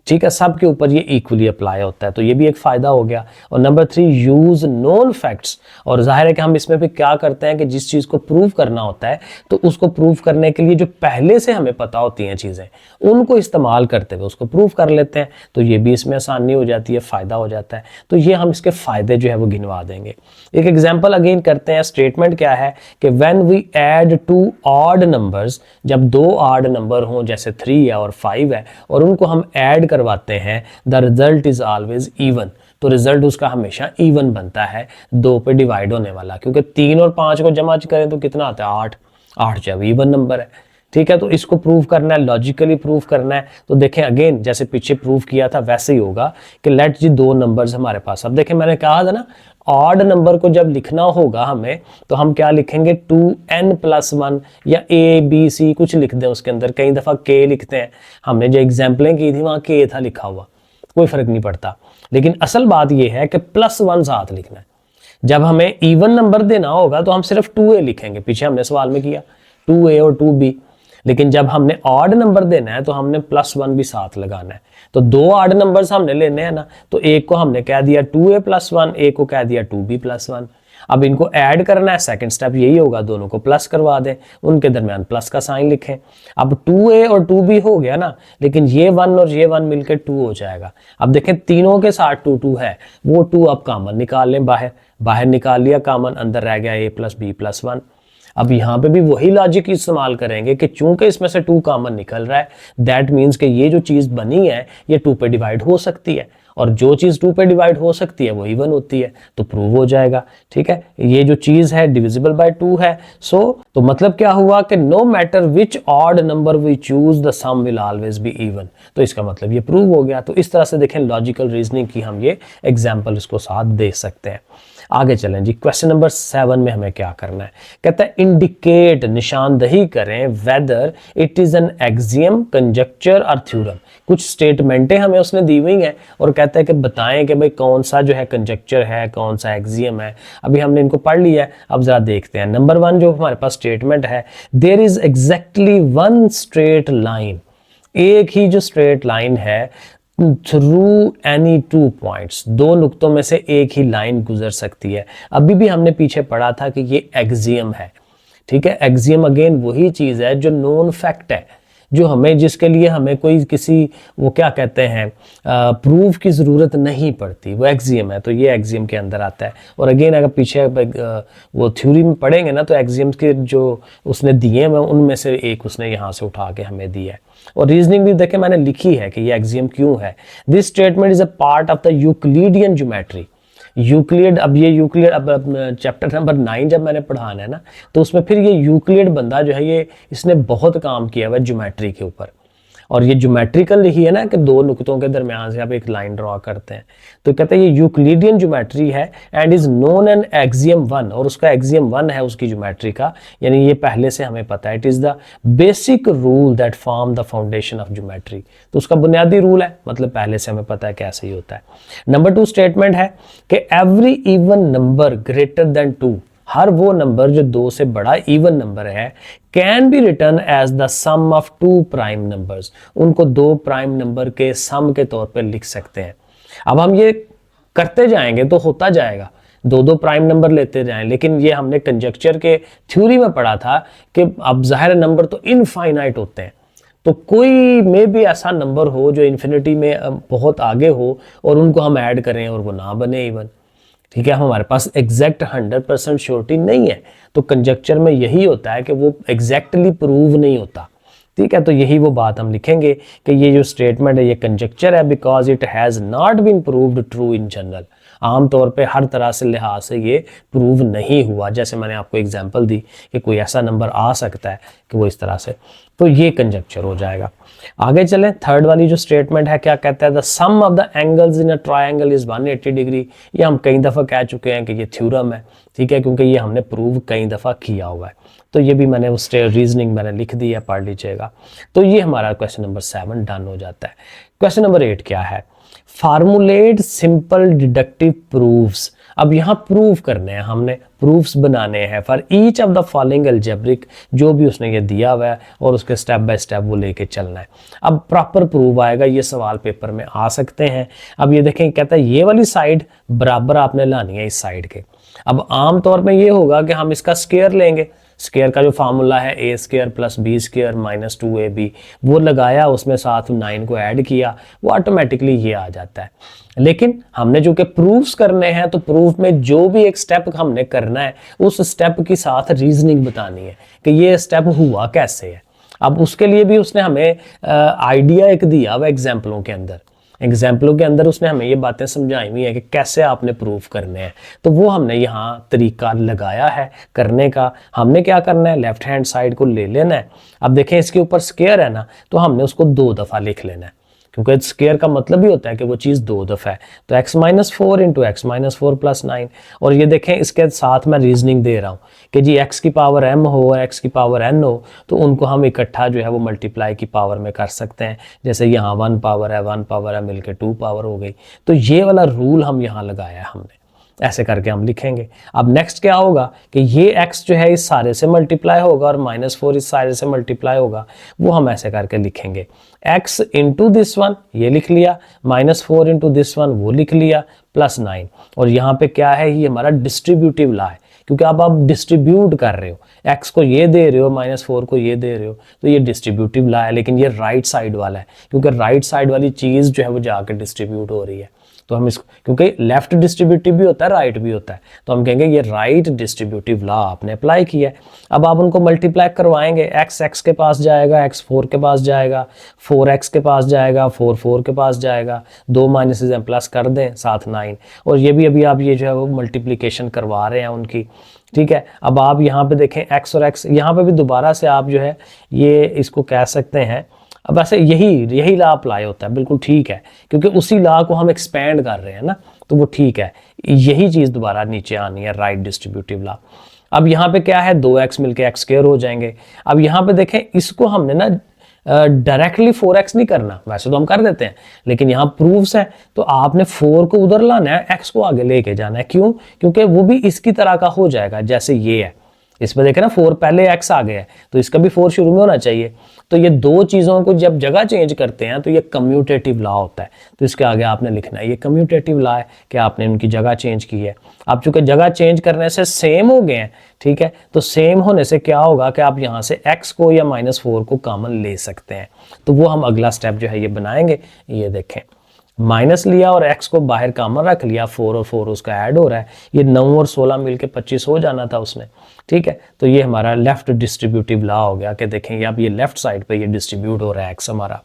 ठीक है, सब के ऊपर ये इक्वली अप्लाई होता है, तो ये भी एक फ़ायदा हो गया। और नंबर 3, यूज़ नोन फैक्ट्स, और जाहिर है कि हम इसमें भी क्या करते हैं कि जिस चीज़ को प्रूव करना होता है तो उसको प्रूव करने के लिए जो पहले से हमें पता होती हैं चीज़ें, उनको इस्तेमाल करते हुए उसको प्रूव कर लेते हैं, तो ये भी इसमें आसानी हो जाती है, फ़ायदा हो जाता है। तो ये हम इसके फ़ायदे जो है वो गिनवा देंगे। एक एग्जाम्पल अगेन करते हैं, स्टेटमेंट क्या है कि when we add 2 odd numbers, जब 2 ऑड नंबर हों जैसे 3 है और 5 है, और उनको हम ऐड करवाते हैं, the result is always even, तो रिजल्ट उसका हमेशा इवन बनता है, 2 पे डिवाइड होने वाला, क्योंकि 3 और 5 को जमा करें तो कितना आता है, 8, 8 जब इवन नंबर है, ठीक है। तो इसको प्रूव करना है, लॉजिकली प्रूव करना है, तो देखें अगेन जैसे पीछे प्रूव किया था वैसे ही होगा कि लेट जी 2 नंबर्स हमारे पास, अब देखें मैंने कहा था ना ऑड नंबर को जब लिखना होगा हमें तो हम क्या लिखेंगे, 2n+1 या ABC कुछ लिख दें उसके अंदर, कई दफ़ा k लिखते हैं, हमने जो एग्जाम्पलें की थी वहाँ k था लिखा हुआ, कोई फ़र्क नहीं पड़ता, लेकिन असल बात यह है कि +1 साथ लिखना है। जब हमें इवन नंबर देना होगा तो हम सिर्फ 2a लिखेंगे, पीछे हमने सवाल में किया 2a और 2b, लेकिन जब हमने ऑड नंबर देना है तो हमने +1 भी साथ लगाना है। तो 2 ऑड नंबर्स हमने लेने हैं ना, तो एक को हमने कह दिया 2a+1, एक को कह दिया 2b+1। अब इनको ऐड करना है, सेकंड स्टेप यही होगा, दोनों को प्लस करवा दें, उनके दरमियान प्लस का साइन लिखें। अब 2a और 2b हो गया ना, लेकिन ये 1 और ये 1 मिलकर 2 हो जाएगा। अब देखें तीनों के साथ 2 है, वो 2 अब कॉमन निकाल लें, बाहर निकाल लिया कॉमन, अंदर रह गया a+b+1। अब यहाँ पे भी वही लॉजिक इस्तेमाल करेंगे कि चूंकि इसमें से 2 कॉमन निकल रहा है, दैट मीन्स कि ये जो चीज़ बनी है ये 2 पे डिवाइड हो सकती है, और जो चीज़ 2 पे डिवाइड हो सकती है वो इवन होती है, तो प्रूव हो जाएगा, ठीक है। ये जो चीज़ है डिविजिबल बाय 2 है। तो मतलब क्या हुआ कि no matter which odd number we choose the sum will always be even, तो इसका मतलब ये प्रूव हो गया। तो इस तरह से देखें लॉजिकल रीजनिंग की हम ये एग्जाम्पल इसको साथ दे सकते हैं। आगे चलें जी, क्वेश्चन नंबर 7 में हमें क्या करना है, कहता है इंडिकेट, निशानदही करें, whether it is an axiom, conjuncture और थ्योरम। कुछ स्टेटमेंटें हमें उसने दी हुई हैं और कहता है कि बताएं कि भाई कौन सा जो है कंजक्चर है, कौन सा एक्सियम है। अभी हमने इनको पढ़ लिया है, अब जरा देखते हैं। नंबर 1 जो हमारे पास स्टेटमेंट है, there is exactly 1 straight line, एक ही जो स्ट्रेट लाइन है, थ्रू एनी 2 पॉइंट्स, 2 नुक्तों में से एक ही लाइन गुजर सकती है। अभी भी हमने पीछे पढ़ा था कि ये एक्सियम है, ठीक है। एक्सियम अगेन वही चीज है जो नोन फैक्ट है, जो हमें, जिसके लिए हमें कोई किसी वो क्या कहते हैं प्रूफ की ज़रूरत नहीं पड़ती, वो एक्सियम है, तो ये एक्सियम के अंदर आता है। और अगेन अगर पीछे वो थ्योरी में पढ़ेंगे ना, तो एक्सियम्स के जो उसने दिए हैं उनमें से एक उसने यहाँ से उठा के हमें दिया है। और रीजनिंग भी देखें मैंने लिखी है कि ये एक्सियम क्यों है। This statement is a part of the Euclidean geometry. Euclid, अब ये यूक्लिड, अब चैप्टर नंबर 9 जब मैंने पढ़ाना है ना, तो उसमें फिर ये यूक्लिड बंदा जो है ये इसने बहुत काम किया हुआ है ज्योमेट्री के ऊपर। और ये ज्योमेट्रिकल ही है ना कि 2 नुक्तों के दरमियान से आप एक लाइन ड्रॉ करते हैं, तो कहते हैं ये यूक्लिडियन ज्योमेट्री है and is known an axiom 1, और उसका एक्सियम 1 है उसकी ज्योमेट्री का, यानी ये पहले से हमें पता है। It is the basic rule that form the foundation of geometry, तो उसका बुनियादी रूल है, मतलब पहले से हमें पता है कैसे ही होता है। नंबर 2 स्टेटमेंट है कि every even number greater than 2, हर वो नंबर जो 2 से बड़ा इवन नंबर है, can be written as the sum of 2 prime numbers, उनको 2 प्राइम नंबर के सम के तौर पर लिख सकते हैं। अब हम ये करते जाएंगे तो होता जाएगा, 2 प्राइम नंबर लेते जाएं, लेकिन ये हमने कंजक्चर के थ्योरी में पढ़ा था कि अब जाहिर नंबर तो इनफाइनाइट होते हैं, तो कोई में भी ऐसा नंबर हो जो इन्फिनिटी में बहुत आगे हो और उनको हम ऐड करें और वो ना बने इवन, ठीक है, हमारे पास एग्जैक्ट 100% श्योरिटी नहीं है। तो कंजक्चर में यही होता है कि वो एग्जैक्टली प्रूव नहीं होता, ठीक है। तो यही वो बात हम लिखेंगे कि ये जो स्टेटमेंट है ये कंजक्चर है because it has not been proved true in general. आमतौर पे हर तरह से लिहाज से ये प्रूव नहीं हुआ, जैसे मैंने आपको एग्जांपल दी कि कोई ऐसा नंबर आ सकता है कि वो इस तरह से, तो ये कंजक्चर हो जाएगा। आगे चलें, थर्ड वाली जो स्टेटमेंट है क्या कहता है, the sum of the angles in a triangle is 180 degree. ये हम कई दफ़ा कह चुके हैं कि ये थ्योरम है, ठीक है, क्योंकि ये हमने प्रूव कई दफ़ा किया हुआ है। तो ये भी मैंने उस रीजनिंग मैंने लिख दी है, पढ़ लीजिएगा। तो ये हमारा क्वेश्चन नंबर 7 डन हो जाता है। क्वेश्चन नंबर 8 क्या है, फार्मूलेट सिंपल डिडक्टिव प्रूफ्स। अब यहाँ प्रूफ करने हैं, हमने प्रूफ्स बनाने हैं for each of the following algebraic, जो भी उसने ये दिया हुआ है और उसके स्टेप बाय स्टेप वो लेके चलना है। अब प्रॉपर प्रूफ आएगा, ये सवाल पेपर में आ सकते हैं। अब ये देखें, कहता है ये वाली साइड बराबर आपने लानी है इस साइड के। अब आमतौर में ये होगा कि हम इसका स्क्वायर लेंगे, स्क्वायर का जो फार्मूला है a square plus b square minus 2ab, वो लगाया, उसमें साथ 9 को ऐड किया, वो ऑटोमेटिकली ये आ जाता है। लेकिन हमने जो कि प्रूफ्स करने हैं, तो प्रूफ में जो भी एक स्टेप हमने करना है उस स्टेप के साथ रीजनिंग बतानी है कि ये स्टेप हुआ कैसे है। अब उसके लिए भी उसने हमें आइडिया एक दिया हुआ एग्जाम्पलों के अंदर, उसने हमें ये बातें समझाई हुई है कि कैसे आपने प्रूफ करने हैं। तो वो हमने यहाँ तरीका लगाया है करने का। हमने क्या करना है, लेफ्ट हैंड साइड को ले लेना है। अब देखें इसके ऊपर स्क्वायर है ना, तो हमने उसको 2 दफ़ा लिख लेना है, क्योंकि स्क्वायर का मतलब ही होता है कि वो चीज़ 2 दफ़ा है। तो x-4 इंटू x-4 प्लस 9। और ये देखें इसके साथ मैं रीजनिंग दे रहा हूँ कि जी x की पावर m हो और x की पावर n हो, तो उनको हम इकट्ठा जो है वो मल्टीप्लाई की पावर में कर सकते हैं। जैसे यहाँ 1 पावर है 1 पावर है मिलके 2 पावर हो गई। तो ये वाला रूल हम यहाँ लगाया है हमने, ऐसे करके हम लिखेंगे। अब नेक्स्ट क्या होगा कि ये x जो है इस सारे से मल्टीप्लाई होगा और -4 इस सारे से मल्टीप्लाई होगा, वो हम ऐसे करके लिखेंगे। x इंटू दिस वन ये लिख लिया, -4 इंटू दिस वन वो लिख लिया, प्लस 9। और यहाँ पे क्या है, ये हमारा डिस्ट्रीब्यूटिव लॉ है, क्योंकि अब आप डिस्ट्रीब्यूट कर रहे हो, x को ये दे रहे हो -4 को ये दे रहे हो, तो ये डिस्ट्रीब्यूटिव लॉ है। लेकिन ये राइट साइड वाला है, क्योंकि राइट साइड वाली चीज़ जो है वो जाकर डिस्ट्रीब्यूट हो रही है। तो हम इसको, क्योंकि लेफ्ट डिस्ट्रीब्यूटिव भी होता है राइट भी होता है, तो हम कहेंगे ये राइट डिस्ट्रीब्यूटिव लॉ आपने अप्लाई किया है। अब आप उनको मल्टीप्लाई करवाएंगे, x के पास जाएगा, x 4 के पास जाएगा, 4x के पास जाएगा, 4 के पास जाएगा, 2 माइनसेस हैं प्लस कर दें, साथ 9। और ये भी अभी आप ये जो है वो मल्टीप्लिकेशन करवा रहे हैं उनकी, ठीक है। अब आप यहाँ पे देखें x और x, यहाँ पे भी दोबारा से आप जो है ये इसको कह सकते हैं। अब ऐसे यही लॉ अप्लाई होता है, बिल्कुल ठीक है, क्योंकि उसी लॉ को हम एक्सपेंड कर रहे हैं ना, तो वो ठीक है। यही चीज़ दोबारा नीचे आनी है, राइट डिस्ट्रीब्यूटिव लॉ। अब यहाँ पे क्या है, 2x मिलके x स्क्वायर हो जाएंगे। अब यहाँ पे देखें, इसको हमने ना डायरेक्टली 4x नहीं करना, वैसे तो हम कर देते हैं, लेकिन यहाँ प्रूफ्स है तो आपने 4 को उधर लाना है, x को आगे लेके जाना है। क्यों? क्योंकि वो भी इसकी तरह का हो जाएगा जैसे ये है। इसमें देखें ना 4 पहले x आ गया है, तो इसका भी 4 शुरू में होना चाहिए। तो ये दो चीज़ों को जब जगह चेंज करते हैं तो ये कम्यूटेटिव लॉ होता है। तो इसके आगे आपने लिखना है ये कम्यूटेटिव लॉ है कि आपने उनकी जगह चेंज की है। आप चूंकि जगह चेंज करने से सेम हो गए हैं, ठीक है, तो सेम होने से क्या होगा कि आप यहाँ से x को या -4 को कॉमन ले सकते हैं। तो वो हम अगला स्टेप जो है ये बनाएंगे। ये देखें, माइनस लिया और x को बाहर कॉमन रख लिया, 4 और 4 उसका ऐड हो रहा है, ये 9 और 16 मिलके 25 हो जाना था उसने, ठीक है। तो ये हमारा लेफ्ट डिस्ट्रीब्यूटिव लॉ हो गया कि देखेंगे अब ये लेफ्ट साइड पे ये डिस्ट्रीब्यूट हो रहा है x हमारा,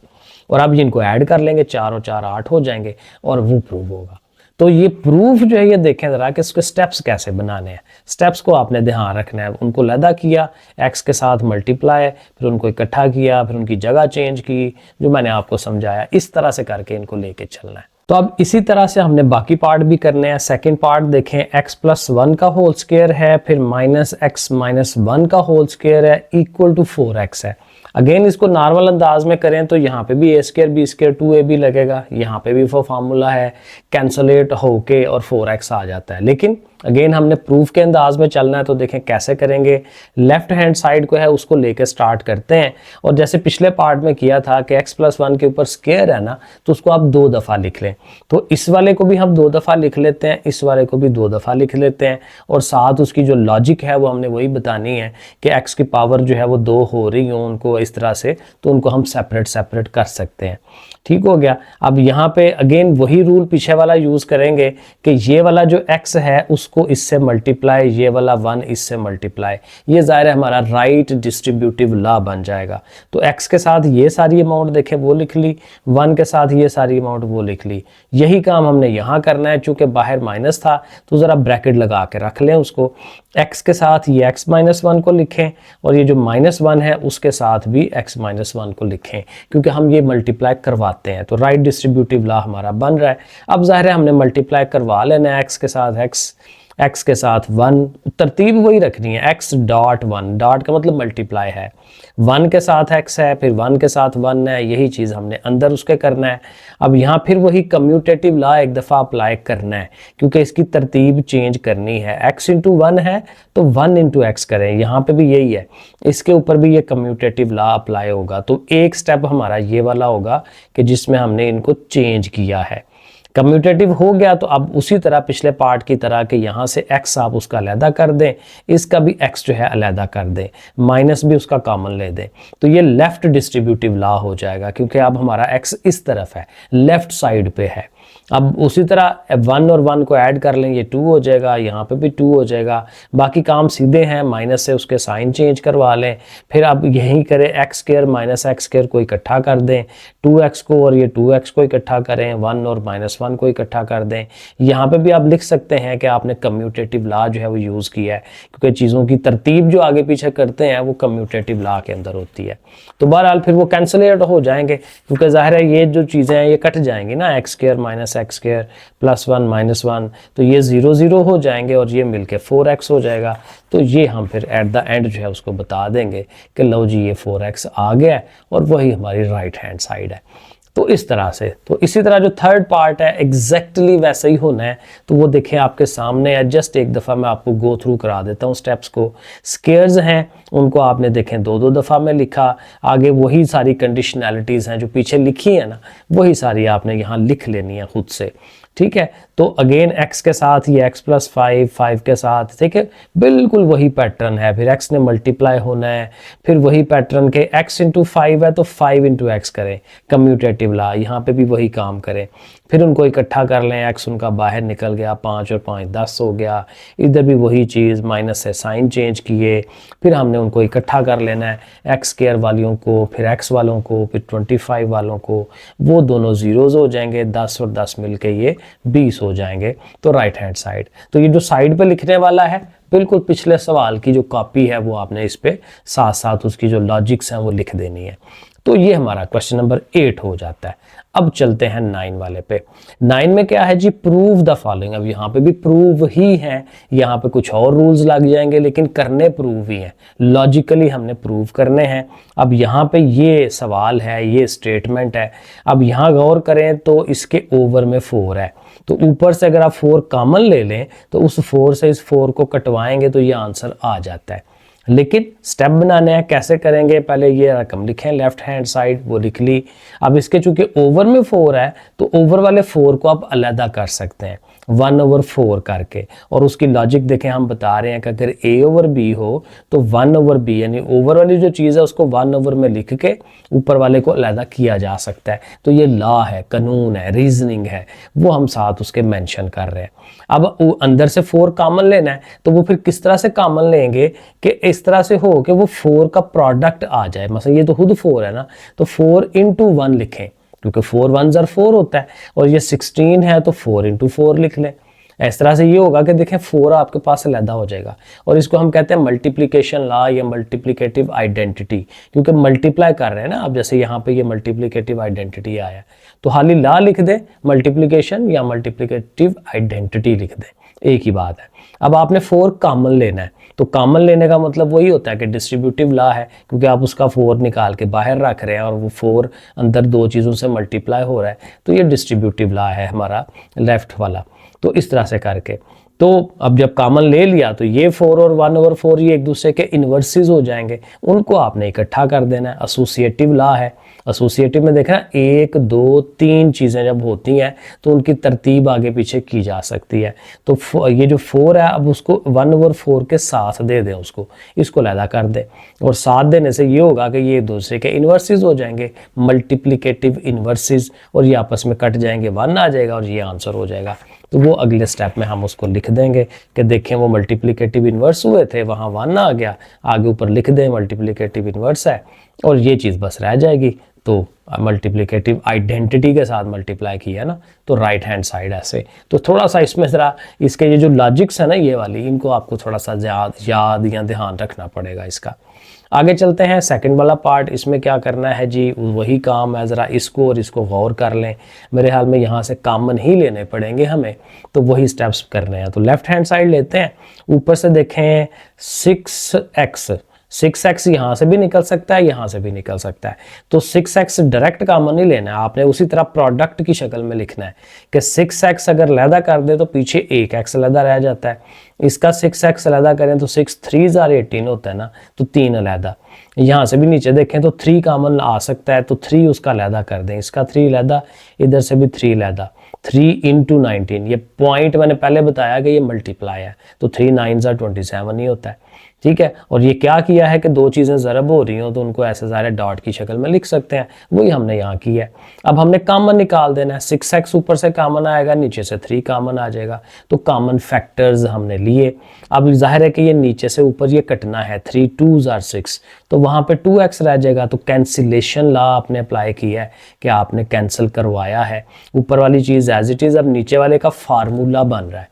और अब इनको ऐड कर लेंगे, 4 और 4 8 हो जाएंगे और वो प्रूव होगा। तो ये प्रूफ जो है ये देखें ज़रा कि इसके स्टेप्स कैसे बनाने हैं। स्टेप्स को आपने ध्यान रखना है, उनको लदा किया, x के साथ मल्टीप्लाई, फिर उनको इकट्ठा किया, फिर उनकी जगह चेंज की, जो मैंने आपको समझाया, इस तरह से करके इनको लेके चलना है। तो अब इसी तरह से हमने बाकी पार्ट भी करने हैं। सेकंड पार्ट देखें, x+1 का होल स्क्वायर है, फिर -x-1 का होल स्क्वायर है, इक्वल टू 4x है। अगेन इसको नॉर्मल अंदाज में करें तो यहाँ पे भी a square b square 2ab लगेगा, यहाँ पे भी वो फार्मूला है, कैंसलेट होके और 4x आ जाता है। लेकिन अगेन हमने प्रूफ के अंदाज में चलना है, तो देखें कैसे करेंगे। लेफ्ट हैंड साइड को है उसको लेके स्टार्ट करते हैं, और जैसे पिछले पार्ट में किया था कि x+1 के ऊपर स्क्वायर है ना, तो उसको आप 2 दफ़ा लिख लें। तो इस वाले को भी हम 2 दफ़ा लिख लेते हैं, इस वाले को भी 2 दफ़ा लिख लेते हैं, और साथ उसकी जो लॉजिक है वो हमने वही बतानी है कि x की पावर जो है वो 2 हो रही हो, उनको इस तरह से, तो उनको हम सेपरेट कर सकते हैं। ठीक हो गया। अब यहाँ पे अगेन वही रूल पीछे वाला यूज़ करेंगे कि ये वाला जो x है उसको इससे मल्टीप्लाई, ये वाला 1 इससे मल्टीप्लाई, ये ज़ाहिर है हमारा राइट डिस्ट्रीब्यूटिव लॉ बन जाएगा। तो x के साथ ये सारी अमाउंट देखें वो लिख ली, 1 के साथ ये सारी अमाउंट वो लिख ली। यही काम हमने यहाँ करना है, चूँकि बाहर माइनस था तो ज़रा ब्रैकेट लगा के रख लें उसको। x के साथ ये x माइनस 1 को लिखें और ये जो -1 है उसके साथ भी x माइनस 1 को लिखें, क्योंकि हम ये मल्टीप्लाई करवाते हैं। तो राइट डिस्ट्रीब्यूटिव लॉ हमारा बन रहा है। अब ज़ाहिर है हमने मल्टीप्लाई करवा लेना है x के साथ x के साथ 1, तरतीब वही रखनी है, x डॉट 1, डॉट का मतलब मल्टीप्लाई है, 1 के साथ x है, फिर 1 के साथ 1 है, यही चीज़ हमने अंदर उसके करना है। अब यहाँ फिर वही कम्यूटेटिव लॉ एक दफ़ा अप्लाई करना है, क्योंकि इसकी तरतीब चेंज करनी है। x इंटू 1 है तो 1 इंटू एक्स करें, यहाँ पे भी यही है, इसके ऊपर भी ये कम्यूटेटिव लॉ अप्लाई होगा। तो एक स्टेप हमारा ये वाला होगा कि जिसमें हमने इनको चेंज किया है। कम्यूटेटिव हो गया तो अब उसी तरह पिछले पार्ट की तरह कि यहाँ से x आप उसका अलहदा कर दें, इसका भी x जो है अलहदा कर दें, माइनस भी उसका कॉमन ले दें, तो ये लेफ्ट डिस्ट्रीब्यूटिव लॉ हो जाएगा, क्योंकि अब हमारा x इस तरफ है, लेफ्ट साइड पे है। अब उसी तरह 1 और 1 को ऐड कर लें, ये 2 हो जाएगा, यहाँ पे भी 2 हो जाएगा। बाकी काम सीधे हैं, माइनस से उसके साइन चेंज करवा लें, फिर अब यही करें x square minus x square को इकट्ठा कर दें, 2x को और ये 2x को इकट्ठा करें, 1 और -1 को इकट्ठा कर दें। यहाँ पे भी आप लिख सकते हैं कि आपने कम्यूटेटिव लॉ जो है वो यूज़ किया है, क्योंकि चीज़ों की तरतीब जो आगे पीछे करते हैं वो कम्यूटेटिव लॉ के अंदर होती है। तो बहरहाल फिर वो कैंसलेट हो जाएंगे, क्योंकि ज़ाहिर है ये जो चीज़ें हैं ये कट जाएंगी ना, x square minus x square +1 -1, तो ये 0 0 हो जाएंगे और ये मिलके 4x हो जाएगा। तो ये हम फिर एट द एंड जो है उसको बता देंगे कि लो जी ये 4x आ गया है और वही हमारी राइट हैंड साइड है। तो इस तरह से, तो इसी तरह जो थर्ड पार्ट है एग्जैक्टली वैसे ही होना है। तो वो देखें आपके सामने है, जस्ट एक दफ़ा मैं आपको गो थ्रू करा देता हूँ स्टेप्स को। स्केयर्स हैं उनको आपने देखें 2-2 दफ़ा में लिखा, आगे वही सारी कंडीशनैलिटीज़ हैं जो पीछे लिखी है ना, वही सारी आपने यहाँ लिख लेनी है खुद से। ठीक है, तो अगेन x के साथ ये x + 5, 5 के साथ, ठीक है, बिल्कुल वही पैटर्न है। फिर x ने मल्टीप्लाई होना है, फिर वही पैटर्न के x इंटू 5 है तो 5 इंटू एक्स करें, कम्यूटेटिव लॉ, यहाँ पे भी वही काम करें। फिर उनको इकट्ठा कर लें, x उनका बाहर निकल गया, 5 और 5 10 हो गया, इधर भी वही चीज़, माइनस से साइन चेंज किए, फिर हमने उनको इकट्ठा कर लेना है, x स्क्वायर वालों को, फिर x वालों को, फिर 25 वालों को, वो दोनों ज़ीरोज़ हो जाएंगे, 10 और 10 मिलके ये 20 हो जाएंगे। तो राइट हैंड साइड, तो ये जो साइड पे लिखने वाला है बिल्कुल पिछले सवाल की जो कॉपी है वो आपने इस पे साथ साथ उसकी जो लॉजिक्स हैं वो लिख देनी है। तो ये हमारा क्वेश्चन नंबर 8 हो जाता है। अब चलते हैं 9 वाले पे। 9 में क्या है जी, प्रूव द फॉलोइंग। अब यहाँ पे भी प्रूव ही है, यहाँ पे कुछ और रूल्स लग जाएंगे लेकिन करने प्रूव ही हैं, लॉजिकली हमने प्रूव करने हैं। अब यहाँ पे ये सवाल है, ये स्टेटमेंट है। अब यहाँ गौर करें तो इसके ओवर में 4 है, तो ऊपर से अगर आप 4 कॉमन ले लें तो उस 4 से इस 4 को कटवाएंगे तो ये आंसर आ जाता है। लेकिन स्टेप बनाने हैं, कैसे करेंगे, पहले ये रकम लिखें लेफ्ट हैंड साइड, वो लिख ली। अब इसके चूंकि ओवर में 4 है तो ओवर वाले 4 को आप अलहदा कर सकते हैं 1/4 करके, और उसकी लॉजिक देखें, हम बता रहे हैं कि अगर a/b हो तो 1/b, यानी ओवर वाली जो चीज़ है उसको 1/, में लिख के ऊपर वाले को अलहदा किया जा सकता है। तो ये लॉ है, कानून है, रीजनिंग है, वो हम साथ उसके मेंशन कर रहे हैं। अब अंदर से 4 कॉमन लेना है, तो वो फिर किस तरह से कॉमन लेंगे कि इस तरह से हो कि वो 4 का प्रोडक्ट आ जाए। मतलब ये तो खुद 4 है ना, तो 4 × 1 लिखें, क्योंकि 4 1 4 होता है, और ये 16 है तो 4 × 4 लिख लें। इस तरह से ये होगा कि देखें 4 आपके पास अलहदा हो जाएगा, और इसको हम कहते हैं मल्टीप्लिकेशन लॉ या मल्टीप्लिकेटिव आइडेंटिटी, क्योंकि मल्टीप्लाई कर रहे हैं ना। अब जैसे यहाँ पे ये मल्टीप्लिकेटिव आइडेंटिटी आया, तो खाली लॉ लिख दें, मल्टीप्लिकेशन या मल्टीप्लिकेटिव आइडेंटिटी लिख दें, एक ही बात है। अब आपने 4 कॉमन लेना है, तो कॉमन लेने का मतलब वही होता है कि डिस्ट्रीब्यूटिव लॉ है, क्योंकि आप उसका 4 निकाल के बाहर रख रहे हैं और वो 4 अंदर 2 चीज़ों से मल्टीप्लाई हो रहा है, तो ये डिस्ट्रीब्यूटिव लॉ है हमारा लेफ्ट वाला। तो इस तरह से करके, तो अब जब कॉमन ले लिया तो ये 4 और 1/4 ये एक दूसरे के इन्वर्सेस हो जाएंगे, उनको आपने इकट्ठा कर देना है। एसोसिएटिव लॉ है, एसोसिएटिव में देखना 1 2 3 चीज़ें जब होती हैं तो उनकी तरतीब आगे पीछे की जा सकती है। तो ये जो 4 है अब उसको 1/4 के साथ दे दें, उसको इसको लैदा कर दें, और साथ देने से ये होगा कि ये एक दूसरे के इन्वर्सेस हो जाएंगे, मल्टीप्लिकेटिव इन्वर्सेस, और ये आपस में कट जाएंगे, 1 आ जाएगा और ये आंसर हो जाएगा। तो वो अगले स्टेप में हम उसको लिख देंगे कि देखें वो मल्टीप्लिकेटिव इन्वर्स हुए थे, वहाँ 1 आ गया, आगे ऊपर लिख दें मल्टीप्लिकेटिव इन्वर्स है, और ये चीज़ बस रह जाएगी। तो मल्टीप्लिकेटिव आइडेंटिटी के साथ मल्टीप्लाई किया ना, तो राइट हैंड साइड ऐसे। तो थोड़ा सा इसमें ज़रा इसके ये जो लॉजिक्स है ना ये वाली, इनको आपको थोड़ा सा याद या ध्यान रखना पड़ेगा इसका। आगे चलते हैं सेकंड वाला पार्ट। इसमें क्या करना है जी, वही काम है, ज़रा इसको और इसको गौर कर लें। मेरे ख्याल में यहाँ से कॉमन ही लेने पड़ेंगे हमें, तो वही स्टेप्स करने हैं। तो लेफ्ट हैंड साइड लेते हैं, ऊपर से देखें 6x यहाँ से भी निकल सकता है, यहाँ से भी निकल सकता है। तो 6x डायरेक्ट कॉमन नहीं लेना है आपने, उसी तरह प्रोडक्ट की शक्ल में लिखना है कि 6x अगर लैदा कर दे तो पीछे 1x लैदा रह जाता है, इसका 6x लैदा करें तो 6 3 18 होता है ना, तो 3 अलैदा। यहाँ से भी नीचे देखें तो 3 कॉमन आ सकता है, तो 3 उसका लैदा कर दें, इसका 3 लैदा, इधर से भी 3 लैदा। 3 × 19, ये पॉइंट मैंने पहले बताया कि ये मल्टीप्लाई है, तो 3 9 27 ही होता है, ठीक है। और ये क्या किया है कि दो चीज़ें ज़रब हो रही हो तो उनको ऐसे ज़ाहिर डॉट की शक्ल में लिख सकते हैं, वही हमने यहाँ किया है। अब हमने कॉमन निकाल देना है, 6x ऊपर से कॉमन आएगा, नीचे से 3 कॉमन आ जाएगा, तो कॉमन फैक्टर्स हमने लिए। अब जाहिर है कि ये नीचे से ऊपर ये कटना है, 3 2s are 6, तो वहाँ पे 2x रह जाएगा। तो कैंसिलेशन लॉ आपने अप्लाई किया है कि आपने कैंसिल करवाया है, ऊपर वाली चीज़ एज इट इज़। अब नीचे वाले का फार्मूला बन रहा है,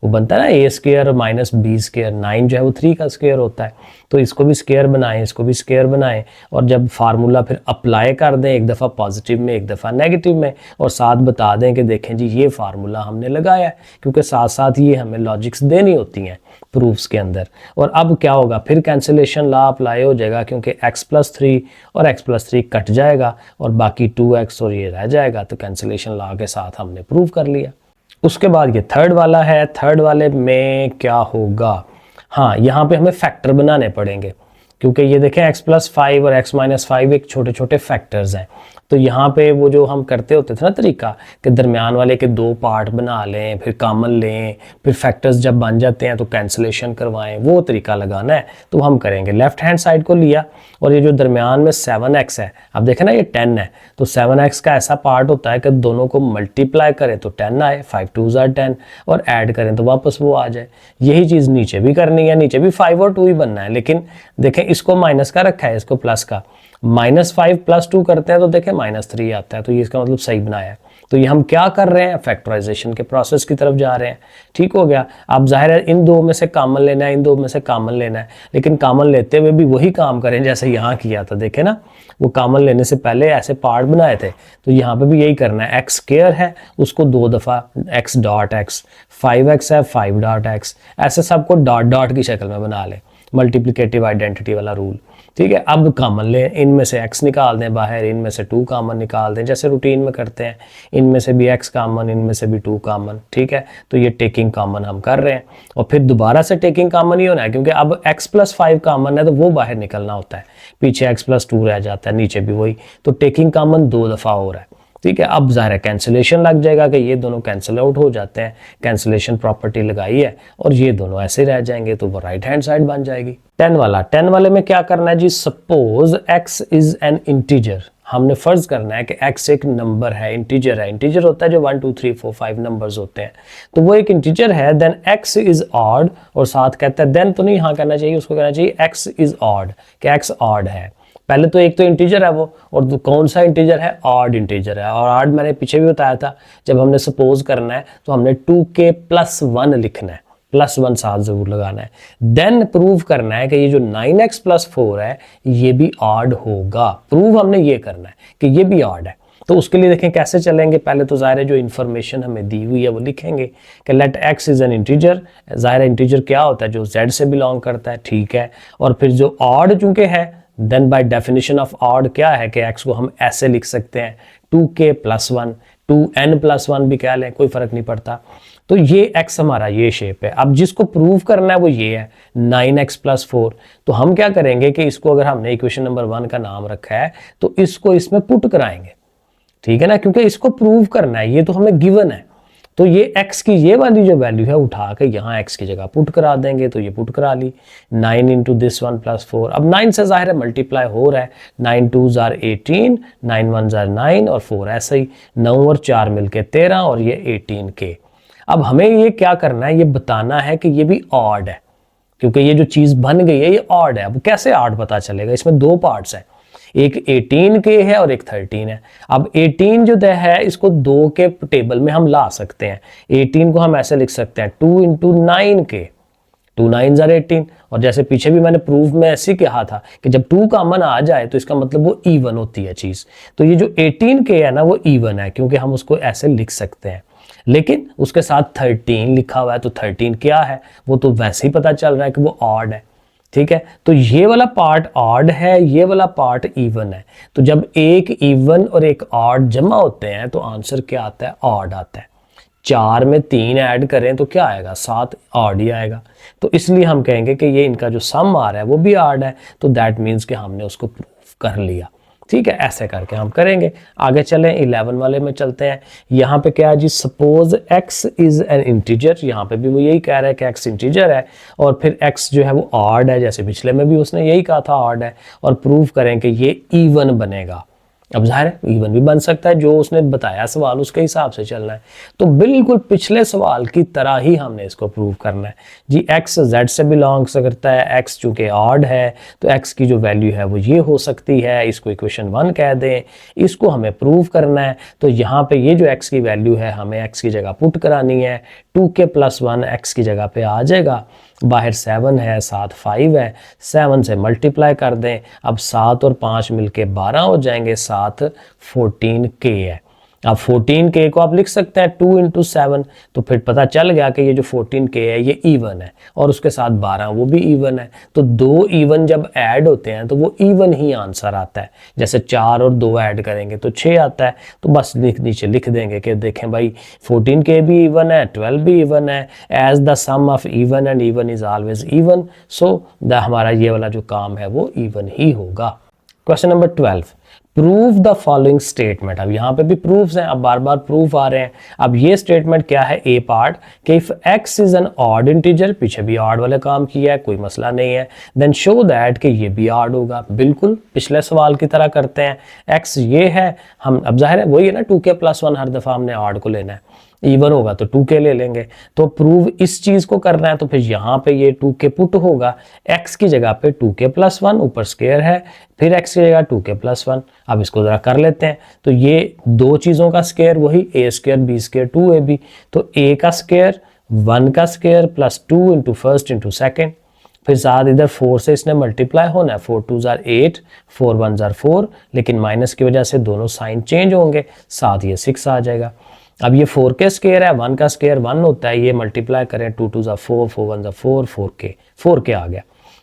वो बनता है ना a² - b², 9 जो है वो 3 का स्क्वायर होता है, तो इसको भी स्क्वायर बनाएं, इसको भी स्क्वायर बनाएं, और जब फार्मूला फिर अप्लाई कर दें, एक दफ़ा पॉजिटिव में एक दफ़ा नेगेटिव में, और साथ बता दें कि देखें जी ये फार्मूला हमने लगाया है, क्योंकि साथ साथ ये हमें लॉजिक्स देनी होती हैं प्रूफ्स के अंदर। और अब क्या होगा, फिर कैंसिलेशन लॉ अप्लाई हो जाएगा, क्योंकि x+3 और x+3 कट जाएगा और बाकी 2x और ये रह जाएगा, तो कैंसिलेशन लॉ के साथ हमने प्रूव कर लिया। उसके बाद ये थर्ड वाला है, थर्ड वाले में क्या होगा, हाँ यहाँ पे हमें फैक्टर बनाने पड़ेंगे, क्योंकि ये देखें x+5 और x-5 एक छोटे छोटे फैक्टर्स हैं। तो यहाँ पे वो जो हम करते होते थे ना तरीका कि दरमियान वाले के 2 पार्ट बना लें, फिर कॉमन लें, फिर फैक्टर्स जब बन जाते हैं तो कैंसिलेशन करवाएं, वो तरीका लगाना है। तो हम करेंगे, लेफ्ट हैंड साइड को लिया, और ये जो दरमियान में 7x है, अब देखें ना ये 10 है, तो 7x का ऐसा पार्ट होता है कि दोनों को मल्टीप्लाई करें तो 10 आए, 5 2s are 10, और ऐड करें तो वापस वो आ जाए। यही चीज़ नीचे भी करनी है, नीचे भी 5 और 2 ही बनना है, लेकिन देखें इसको माइनस का रखा है, इसको प्लस का। -5 + 2 करते हैं तो देखें -3 आता है, तो ये इसका मतलब सही बनाया है। तो ये हम क्या कर रहे हैं, फैक्टराइजेशन के प्रोसेस की तरफ जा रहे हैं, ठीक हो गया। अब जाहिर है इन दो में से कॉमन लेना है, इन दो में से कॉमन लेना है, लेकिन कॉमन लेते हुए भी वही काम करें जैसे यहाँ किया था। देखें ना, वो कॉमन लेने से पहले ऐसे पार्ट बनाए थे, तो यहाँ पे भी यही करना है। x² है, उसको 2 दफ़ा x.x, 5x है 5.x, ऐसे सबको डॉट डॉट की शक्ल में बना लें, मल्टीप्लिकेटिव आइडेंटिटी वाला रूल, ठीक है। अब कॉमन लें, इनमें से x निकाल दें बाहर, इनमें से 2 कॉमन निकाल दें, जैसे रूटीन में करते हैं, इनमें से भी x कॉमन, इनमें से भी 2 कॉमन, ठीक है। तो ये टेकिंग कॉमन हम कर रहे हैं, और फिर दोबारा से टेकिंग कॉमन ही होना है, क्योंकि अब x+5 कॉमन है तो वो बाहर निकलना होता है, पीछे x+2 रह जाता है, नीचे भी वही, तो टेकिंग कॉमन 2 दफ़ा हो रहा है, ठीक है। अब ज़ाहिर है कैंसिलेशन लग जाएगा कि ये दोनों कैंसिल आउट हो जाते हैं, कैंसिलेशन प्रॉपर्टी लगाई है, और ये दोनों ऐसे रह जाएंगे, तो वो राइट हैंड साइड बन जाएगी। 10 वाले में क्या करना है जी, suppose x is an integer, हमने फ़र्ज़ करना है कि x एक नंबर है, इंटीजर है। इंटीजर होता है जो 1 2 3 4 5 नंबर्स होते हैं, तो वो एक इंटीजर है। देन x इज़ ऑड, और साथ कहता है देन तो नहीं यहाँ कहना चाहिए, उसको कहना चाहिए x इज़ ऑड, कि x ऑड है। पहले तो एक तो इंटीजर है वो, और कौन सा इंटीजर है, ऑड इंटीजर है। और ऑड मैंने पीछे भी बताया था, जब हमने सपोज करना है तो हमने 2k + 1 लिखना है, +1 साथ जरूर लगाना है। देन प्रूव करना है कि ये जो 9x + 4 है ये भी ऑड होगा, प्रूव हमने ये करना है कि ये भी ऑड है। तो उसके लिए देखें कैसे चलेंगे, पहले तो ज़ाहिर है जो इन्फॉर्मेशन हमें दी हुई है वो लिखेंगे कि let x is an integer. ज़ाहिर है इंटीजर क्या होता है, जो z से बिलोंग करता है, ठीक है। और फिर जो ऑड चूंकि है, then by definition of odd क्या है कि x को हम ऐसे लिख सकते हैं 2k + 1, 2n + 1 भी कह लें, कोई फ़र्क नहीं पड़ता। तो ये x हमारा ये शेप है। अब जिसको प्रूव करना है वो ये है 9x+4। तो हम क्या करेंगे कि इसको अगर हमने इक्वेशन नंबर 1 का नाम रखा है तो इसको इसमें पुट कराएंगे, ठीक है ना, क्योंकि इसको प्रूव करना है, ये तो हमें गिवन है। तो ये x की ये वाली जो वैल्यू है उठा के यहाँ x की जगह पुट करा देंगे, तो ये पुट करा ली 9 इंटू दिस 1 + 4। अब 9 से जाहिर है मल्टीप्लाई हो रहा है, 9 2s are 18, 9 1s are 9 और 4 ऐसे ही 9 और 4 मिलके 13 और ये 18k। अब हमें ये क्या करना है, ये बताना है कि ये भी ऑड है, क्योंकि ये जो चीज़ बन गई है ये ऑड है। अब कैसे ऑड पता चलेगा, इसमें दो पार्ट्स हैं, एक 18k है और एक 13 है। अब 18 जो है इसको 2 के टेबल में हम ला सकते हैं। 18 को हम ऐसे लिख सकते हैं 2 इंटू 9k, 2 9s are 18। और जैसे पीछे भी मैंने प्रूफ में ऐसे कहा था कि जब 2 कॉमन आ जाए तो इसका मतलब वो इवन होती है चीज़। तो ये जो 18k है ना वो इवन है, क्योंकि हम उसको ऐसे लिख सकते हैं। लेकिन उसके साथ 13 लिखा हुआ है, तो 13 क्या है वो तो वैसे ही पता चल रहा है कि वो ऑड है, ठीक है। तो ये वाला पार्ट ऑड है, ये वाला पार्ट इवन है। तो जब एक इवन और एक ऑड जमा होते हैं तो आंसर क्या आता है, ऑड आता है। 4 में 3 ऐड करें तो क्या आएगा, 7 ऑड ही आएगा। तो इसलिए हम कहेंगे कि ये इनका जो सम आ रहा है वो भी ऑड है। तो दैट मीन्स कि हमने उसको प्रूफ कर लिया, ठीक है। ऐसे करके हम करेंगे। आगे चलें, 11 वाले में चलते हैं। यहाँ पे क्या है जी, suppose x is an integer. यहाँ पे भी वो यही कह रहा है कि x इंटीजर है और फिर x जो है वो ऑड है, जैसे पिछले में भी उसने यही कहा था ऑड है, और प्रूव करें कि ये इवन बनेगा। अब जाहिर है इवन भी बन सकता है, जो उसने बताया सवाल उसके हिसाब से चलना है। तो बिल्कुल पिछले सवाल की तरह ही हमने इसको प्रूव करना है जी। x z से बिलोंग्स करता है, x चूंकि ऑड है तो x की जो वैल्यू है वो ये हो सकती है, इसको इक्वेशन 1 कह दें। इसको हमें प्रूव करना है, तो यहाँ पे ये जो x की वैल्यू है हमें x की जगह पुट करानी है। 2k + 1 x की जगह पे आ जाएगा, बाहर 7 है, साथ 5 है, 7 से मल्टीप्लाई कर दें। अब 7 और 5 मिलके 12 हो जाएंगे, साथ 14k है। अब 14k को आप लिख सकते हैं 2 इंटू 7, तो फिर पता चल गया कि ये जो 14k है ये इवन है, और उसके साथ 12 वो भी इवन है। तो 2 इवन जब ऐड होते हैं तो वो इवन ही आंसर आता है। जैसे 4 और 2 ऐड करेंगे तो 6 आता है। तो बस नीचे लिख देंगे कि देखें भाई 14k भी इवन है, 12 भी इवन है, as the sum of even and even is always even. So हमारा ये वाला जो काम है वो इवन ही होगा। Question number 12, prove the following statement. अब यहाँ पे भी प्रूफ्स हैं, अब बार बार प्रूफ आ रहे हैं। अब ये स्टेटमेंट क्या है, ए पार्ट, कि if x is N odd integer, पीछे भी ऑड वाला काम किया है, कोई मसला नहीं है, देन शो दैट कि ये भी ऑड होगा। बिल्कुल पिछले सवाल की तरह करते हैं। x ये है, हम अब जाहिर है वही है ना, 2k + 1 हर दफा हमने ऑड को लेना है, इवन होगा तो 2k ले लेंगे। तो प्रूव इस चीज को करना है, तो फिर यहाँ पे ये 2k पुट होगा, x की जगह पे 2k + 1, ऊपर स्क्वायर है, फिर x की जगह 2k + 1। अब इसको जरा कर लेते हैं। तो ये दो चीजों का स्क्वायर वही a² b² 2ab, तो a का स्क्वायर 1 का square plus 2 into first into second, फिर साथ इधर 4 से इसने मल्टीप्लाई होना है, 4 2s are 8, 4 1s are 4, लेकिन माइनस की वजह से दोनों साइन चेंज होंगे, साथ ये 6 आ जाएगा। अब ये 4 के स्क्वायर है, 1 का स्क्वायर 1 होता है, ये मल्टीप्लाई करें 2 2s are 4, 4 1s are 4, 4k आ गया।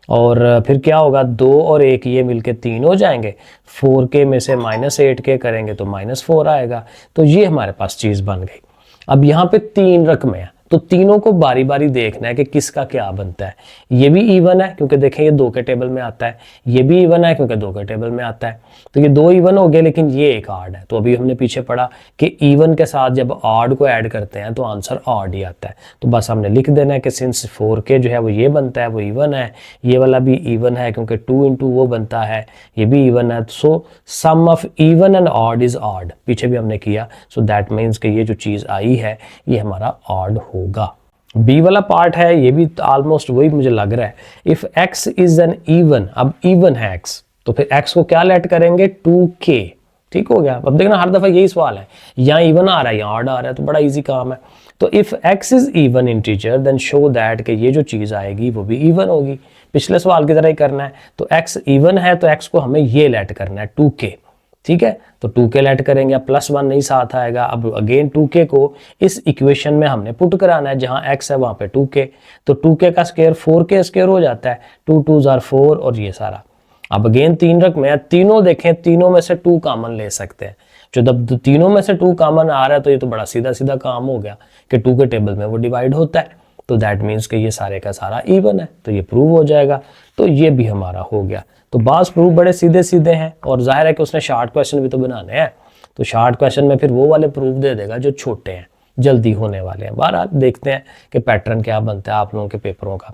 और फिर क्या होगा, 2 और 1 ये मिलके 3 हो जाएंगे, 4k में से -8k करेंगे तो -4 आएगा। तो ये हमारे पास चीज़ बन गई। अब यहाँ पे 3 रकमें हैं, तो तीनों को बारी बारी देखना है कि किसका क्या बनता है। ये भी इवन है क्योंकि देखें ये 2 के टेबल में आता है, ये भी इवन है क्योंकि 2 के टेबल में आता है। तो ये 2 इवन हो गए, लेकिन ये एक ऑड है। तो अभी हमने पीछे पढ़ा कि इवन के साथ जब ऑड को ऐड करते हैं तो आंसर ऑड ही आता है। तो बस हमने लिख देना है कि सिंस 4k जो है वो ये बनता है, वो इवन है, ये वाला भी इवन है क्योंकि 2 इंटू वो बनता है, ये भी इवन है। So sum of even and odd is odd, पीछे भी हमने किया। सो दैट मीन्स कि ये जो चीज़ आई है ये हमारा ऑड होगा। बी वाला पार्ट है, ये भी ऑलमोस्ट वही मुझे लग रहा है। If x is N even, अब इवन है x, तो फिर x को क्या लेट करेंगे, 2k, ठीक हो गया। अब देखना हर दफा यही सवाल है, यहाँ इवन आ रहा है, यहाँ ऑड आ रहा है, तो बड़ा इजी काम है। तो if x is even integer then show that कि ये जो चीज़ आएगी वो भी इवन होगी। पिछले सवाल की तरह ही करना है। तो x इवन है तो x को हमें ये लेट करना है 2k, ठीक है। तो 2k लेट करेंगे, अब +1 नहीं साथ आएगा। अब अगेन 2k को इस इक्वेशन में हमने पुट कराना है, जहां x है वहां पे 2k, तो 2k का स्क्वायर 4k स्क्वायर हो जाता है, 2 2s are 4 और ये सारा। अब अगेन 3 रकमें हैं, तीनों देखें, तीनों में से 2 कॉमन ले सकते हैं। जो जब तीनों में से 2 कॉमन आ रहा है तो ये तो बड़ा सीधा सीधा काम हो गया कि 2 के टेबल में वो डिवाइड होता है, तो दैट मीन्स कि ये सारे का सारा इवन है, तो ये प्रूव हो जाएगा। तो ये भी हमारा हो गया। तो बास प्रूफ बड़े सीधे सीधे हैं और जाहिर है कि उसने शार्ट क्वेश्चन भी तो बनाने हैं, तो शार्ट क्वेश्चन में फिर वो वाले प्रूफ दे देगा जो छोटे हैं, जल्दी होने वाले हैं। बहरहाल देखते हैं कि पैटर्न क्या बनता है आप लोगों के पेपरों का।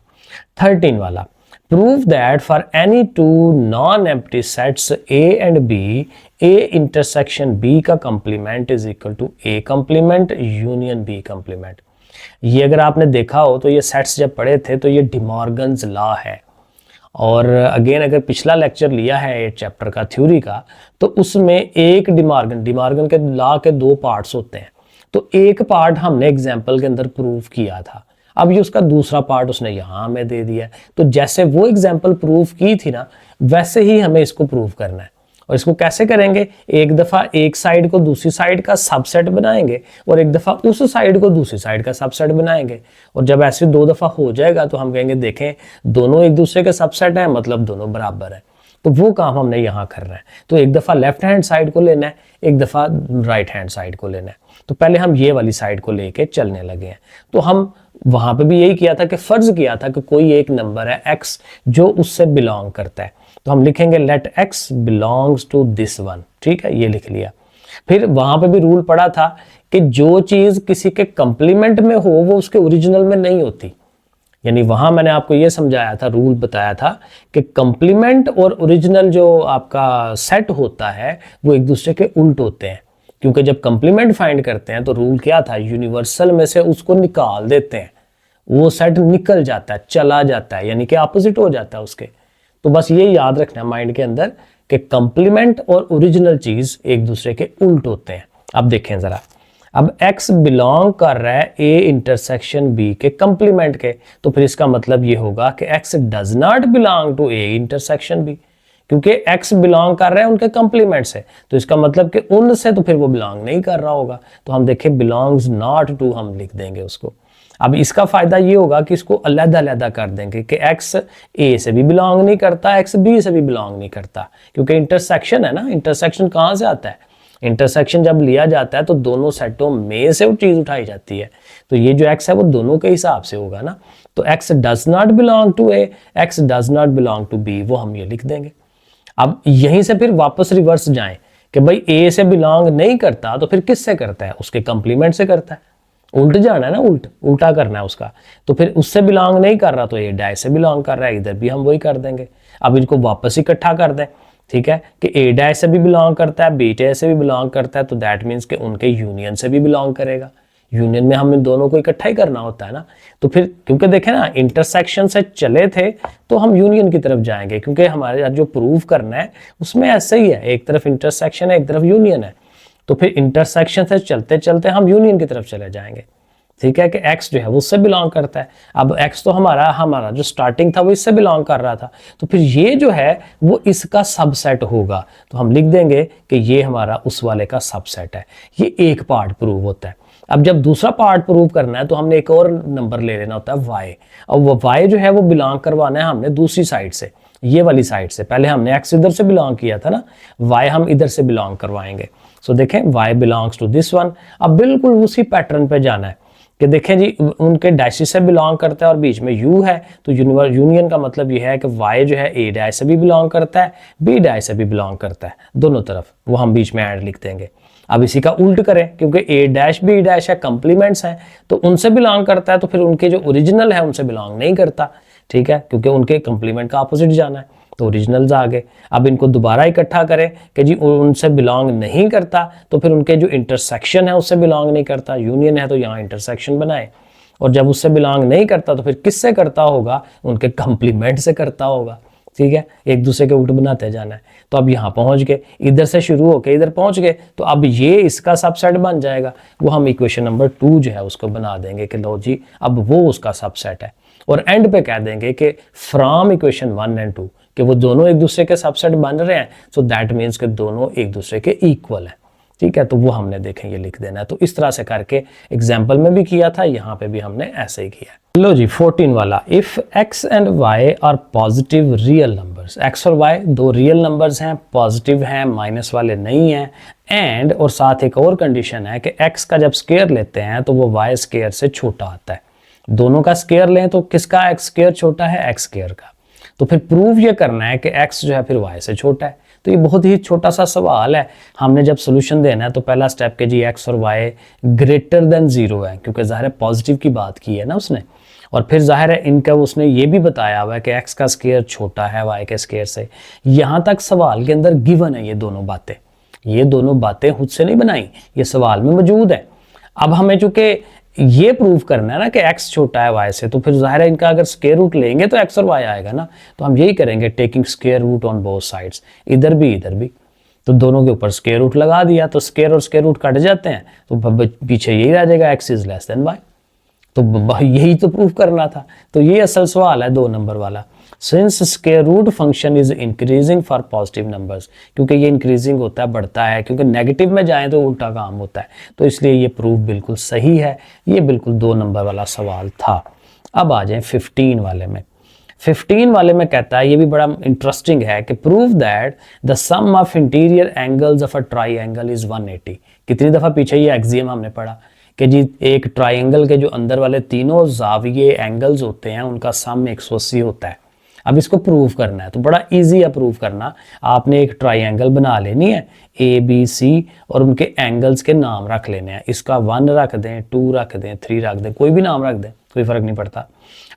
13 वाला, prove that for any 2 non empty sets A and B, A intersection B का complement is equal to A complement union B complement. ये अगर आपने देखा हो तो ये सेट्स जब पढ़े थे तो ये डिमॉर्गन्स लॉ है। और अगेन अगर पिछला लेक्चर लिया है 8 चैप्टर का थ्योरी का, तो उसमें एक डिमॉर्गन के लॉ के 2 पार्ट्स होते हैं। तो एक पार्ट हमने एग्जाम्पल के अंदर प्रूव किया था, अब ये उसका दूसरा पार्ट उसने यहाँ हमें दे दिया है। तो जैसे वो एग्जाम्पल प्रूव की थी ना, वैसे ही हमें इसको प्रूव करना है। और इसको कैसे करेंगे, एक दफ़ा एक साइड को दूसरी साइड का सबसेट बनाएंगे और एक दफ़ा उस साइड को दूसरी साइड का सबसेट बनाएंगे। और जब ऐसे 2 दफ़ा हो जाएगा तो हम कहेंगे देखें दोनों एक दूसरे के सबसेट हैं, मतलब दोनों बराबर है। तो वो काम हमने यहाँ करना है। तो एक दफ़ा लेफ्ट हैंड साइड को लेना है, एक दफ़ा राइट हैंड साइड को लेना है। तो पहले हम ये वाली साइड को लेके चलने लगे हैं। तो हम वहाँ पे भी यही किया था कि फ़र्ज़ किया था कि कोई एक नंबर है x जो उससे बिलोंग करता है, तो हम लिखेंगे let x belongs to this one. ठीक है, ये लिख लिया। फिर वहाँ पे भी रूल पड़ा था कि जो चीज़ किसी के कंप्लीमेंट में हो वो उसके ओरिजिनल में नहीं होती। यानी वहाँ मैंने आपको ये समझाया था, रूल बताया था कि कंप्लीमेंट और ओरिजिनल जो आपका सेट होता है वो एक दूसरे के उल्ट होते हैं। क्योंकि जब कंप्लीमेंट फाइंड करते हैं तो रूल क्या था, यूनिवर्सल में से उसको निकाल देते हैं, वो सेट निकल जाता है, चला जाता है, यानी कि अपोजिट हो जाता है उसके। तो बस ये याद रखना माइंड के अंदर कि कंप्लीमेंट और ओरिजिनल चीज एक दूसरे के उल्ट होते हैं। अब देखें जरा, अब x बिलोंग कर रहा है A इंटरसेक्शन B के कंप्लीमेंट के, तो फिर इसका मतलब ये होगा कि x does not belong to A intersection B, क्योंकि x बिलोंग कर रहा है उनके कंप्लीमेंट से, तो इसका मतलब कि उनसे तो फिर वो बिलोंग नहीं कर रहा होगा। तो हम देखें बिलोंग्स नॉट टू हम लिख देंगे उसको। अब इसका फायदा ये होगा कि इसको अलग-अलग कर देंगे कि x A से भी बिलोंग नहीं करता, x B से भी बिलोंग नहीं करता, क्योंकि इंटरसेक्शन है ना। इंटरसेक्शन कहाँ से आता है, इंटरसेक्शन जब लिया जाता है तो दोनों सेटों में से वो चीज़ उठाई जाती है। तो ये जो x है वो दोनों के हिसाब से होगा ना। तो x does not belong to A, x does not belong to B, वो हम ये लिख देंगे। अब यहीं से फिर वापस रिवर्स जाएं कि भाई A से बिलोंग नहीं करता तो फिर किससे करता है, उसके कंप्लीमेंट से करता है। उल्ट जाना है ना, उल्टा करना है उसका। तो फिर उससे बिलोंग नहीं कर रहा तो A डैश से बिलोंग कर रहा है, इधर भी हम वही कर देंगे। अब इनको वापस इकट्ठा कर दें, ठीक है, कि A डैश से भी बिलोंग करता है, B डैश से भी बिलोंग करता है, तो दैट मीन्स कि उनके यूनियन से भी बिलोंग करेगा। यूनियन में हम इन दोनों को इकट्ठा ही करना होता है ना। तो फिर क्योंकि देखें ना, इंटरसेक्शन से चले थे तो हम यूनियन की तरफ जाएंगे, क्योंकि हमारे जो प्रूव करना है उसमें ऐसे ही है, एक तरफ इंटरसेक्शन है एक तरफ यूनियन है। तो फिर इंटरसेक्शन से चलते चलते हम यूनियन की तरफ चले जाएंगे। ठीक है, कि x जो है वो उससे बिलोंग करता है। अब x तो हमारा जो स्टार्टिंग था वो इससे बिलोंग कर रहा था, तो फिर ये जो है वो इसका सबसेट होगा। तो हम लिख देंगे कि ये हमारा उस वाले का सबसेट है। ये एक पार्ट प्रूव होता है। अब जब दूसरा पार्ट प्रूव करना है तो हमने एक और नंबर ले लेना होता है y। और वो y जो है वो बिलोंग करवाना है हमने दूसरी साइड से, ये वाली साइड से। पहले हमने x इधर से बिलोंग किया था ना, y हम इधर से बिलोंग करवाएंगे। सो देखें y belongs to this one. अब बिल्कुल उसी पैटर्न पे जाना है कि देखें जी, उनके डैश से बिलोंग करता है और बीच में u है, तो यूनियन का मतलब ये है कि y जो है a डैश से भी बिलोंग करता है, b डैश से भी बिलोंग करता है, दोनों तरफ। वो हम बीच में ऐड लिख देंगे। अब इसी का उल्ट करें, क्योंकि a डैश b डैश है, कंप्लीमेंट्स हैं, तो उनसे बिलोंग करता है, तो फिर उनके जो ओरिजिनल है उनसे बिलोंग नहीं करता। ठीक है, क्योंकि उनके कंप्लीमेंट का अपोजिट जाना है, तो ओरिजिनल्स आ गए। अब इनको दोबारा इकट्ठा करें कि जी उनसे बिलोंग नहीं करता, तो फिर उनके जो इंटरसेक्शन है उससे बिलोंग नहीं करता। यूनियन है तो यहाँ इंटरसेक्शन बनाए, और जब उससे बिलोंग नहीं करता तो फिर किससे करता होगा, उनके कंप्लीमेंट से करता होगा। ठीक है, एक दूसरे के उल्ट बनाते जाना है। तो अब यहाँ पहुँच गए, इधर से शुरू होके इधर पहुँच गए, तो अब ये इसका सबसेट बन जाएगा। वो हम इक्वेशन नंबर 2 जो है उसको बना देंगे कि लो जी अब वो उसका सबसेट है। और एंड पे कह देंगे कि फ्रॉम इक्वेशन 1 एंड 2 कि वो दोनों एक दूसरे के सबसेट बन रहे हैं, सो दैट मीन्स कि दोनों एक दूसरे के इक्वल हैं। ठीक है, तो वो हमने देखें ये लिख देना है। तो इस तरह से करके एग्जाम्पल में भी किया था, यहाँ पे भी हमने ऐसे ही किया। लो जी 14 वाला, if x and y are positive real numbers, x और y दो रियल नंबर्स हैं, पॉजिटिव हैं, माइनस वाले नहीं हैं, एंड और साथ एक और कंडीशन है कि x का जब स्क्वायर लेते हैं तो वो y स्क्वायर से छोटा आता है। दोनों का स्क्वायर लें तो किसका x स्क्वायर छोटा है, x स्क्वायर का। तो फिर प्रूव ये करना है कि x जो है फिर y से छोटा है। तो ये बहुत ही छोटा सा सवाल है। हमने जब सोल्यूशन देना है तो पहला स्टेप के जी x और y ग्रेटर देन 0 है, क्योंकि ज़ाहिर है पॉजिटिव की बात की है ना उसने। और फिर जाहिर है इनका उसने ये भी बताया हुआ है कि x का स्क्वायर छोटा है y के स्क्वायर से। यहाँ तक सवाल के अंदर गिवन है ये दोनों बातें। ये दोनों बातें खुद से नहीं बनाई, ये सवाल में मौजूद है। अब हमें चूंकि ये प्रूव करना है ना कि x छोटा है y से, तो फिर जाहिर है इनका अगर स्क्वायर रूट लेंगे तो x और y आएगा ना। तो हम यही करेंगे, taking square root on both sides, इधर भी इधर भी। तो दोनों के ऊपर स्क्वायर रूट लगा दिया तो स्क्वायर और स्क्वायर रूट कट जाते हैं, तो पीछे यही रह जाएगा x is less than y। तो यही तो प्रूफ करना था। तो ये असल सवाल है 2 नंबर वाला। Since square root function is increasing for positive numbers, क्योंकि ये इंक्रीजिंग होता है, बढ़ता है, क्योंकि नेगेटिव में जाएं तो उल्टा काम होता है। तो इसलिए ये प्रूफ बिल्कुल सही है। ये बिल्कुल 2 नंबर वाला सवाल था। अब आ जाए 15 वाले में। 15 वाले में कहता है, ये भी बड़ा इंटरेस्टिंग है, कि prove that the sum of interior angles of a triangle is 180। कितनी दफा पीछे ये एक्सियम हमने पढ़ा कि जी एक ट्राइंगल के जो अंदर वाले तीनों जाविये एंगल्स होते हैं उनका सम 180 होता है। अब इसको प्रूव करना है तो बड़ा इजी है प्रूव करना। आपने एक ट्राइंगल बना लेनी है ABC और उनके एंगल्स के नाम रख लेने हैं। इसका 1 रख दें, 2 रख दें, 3 रख दें, कोई भी नाम रख दें, कोई फर्क नहीं पड़ता,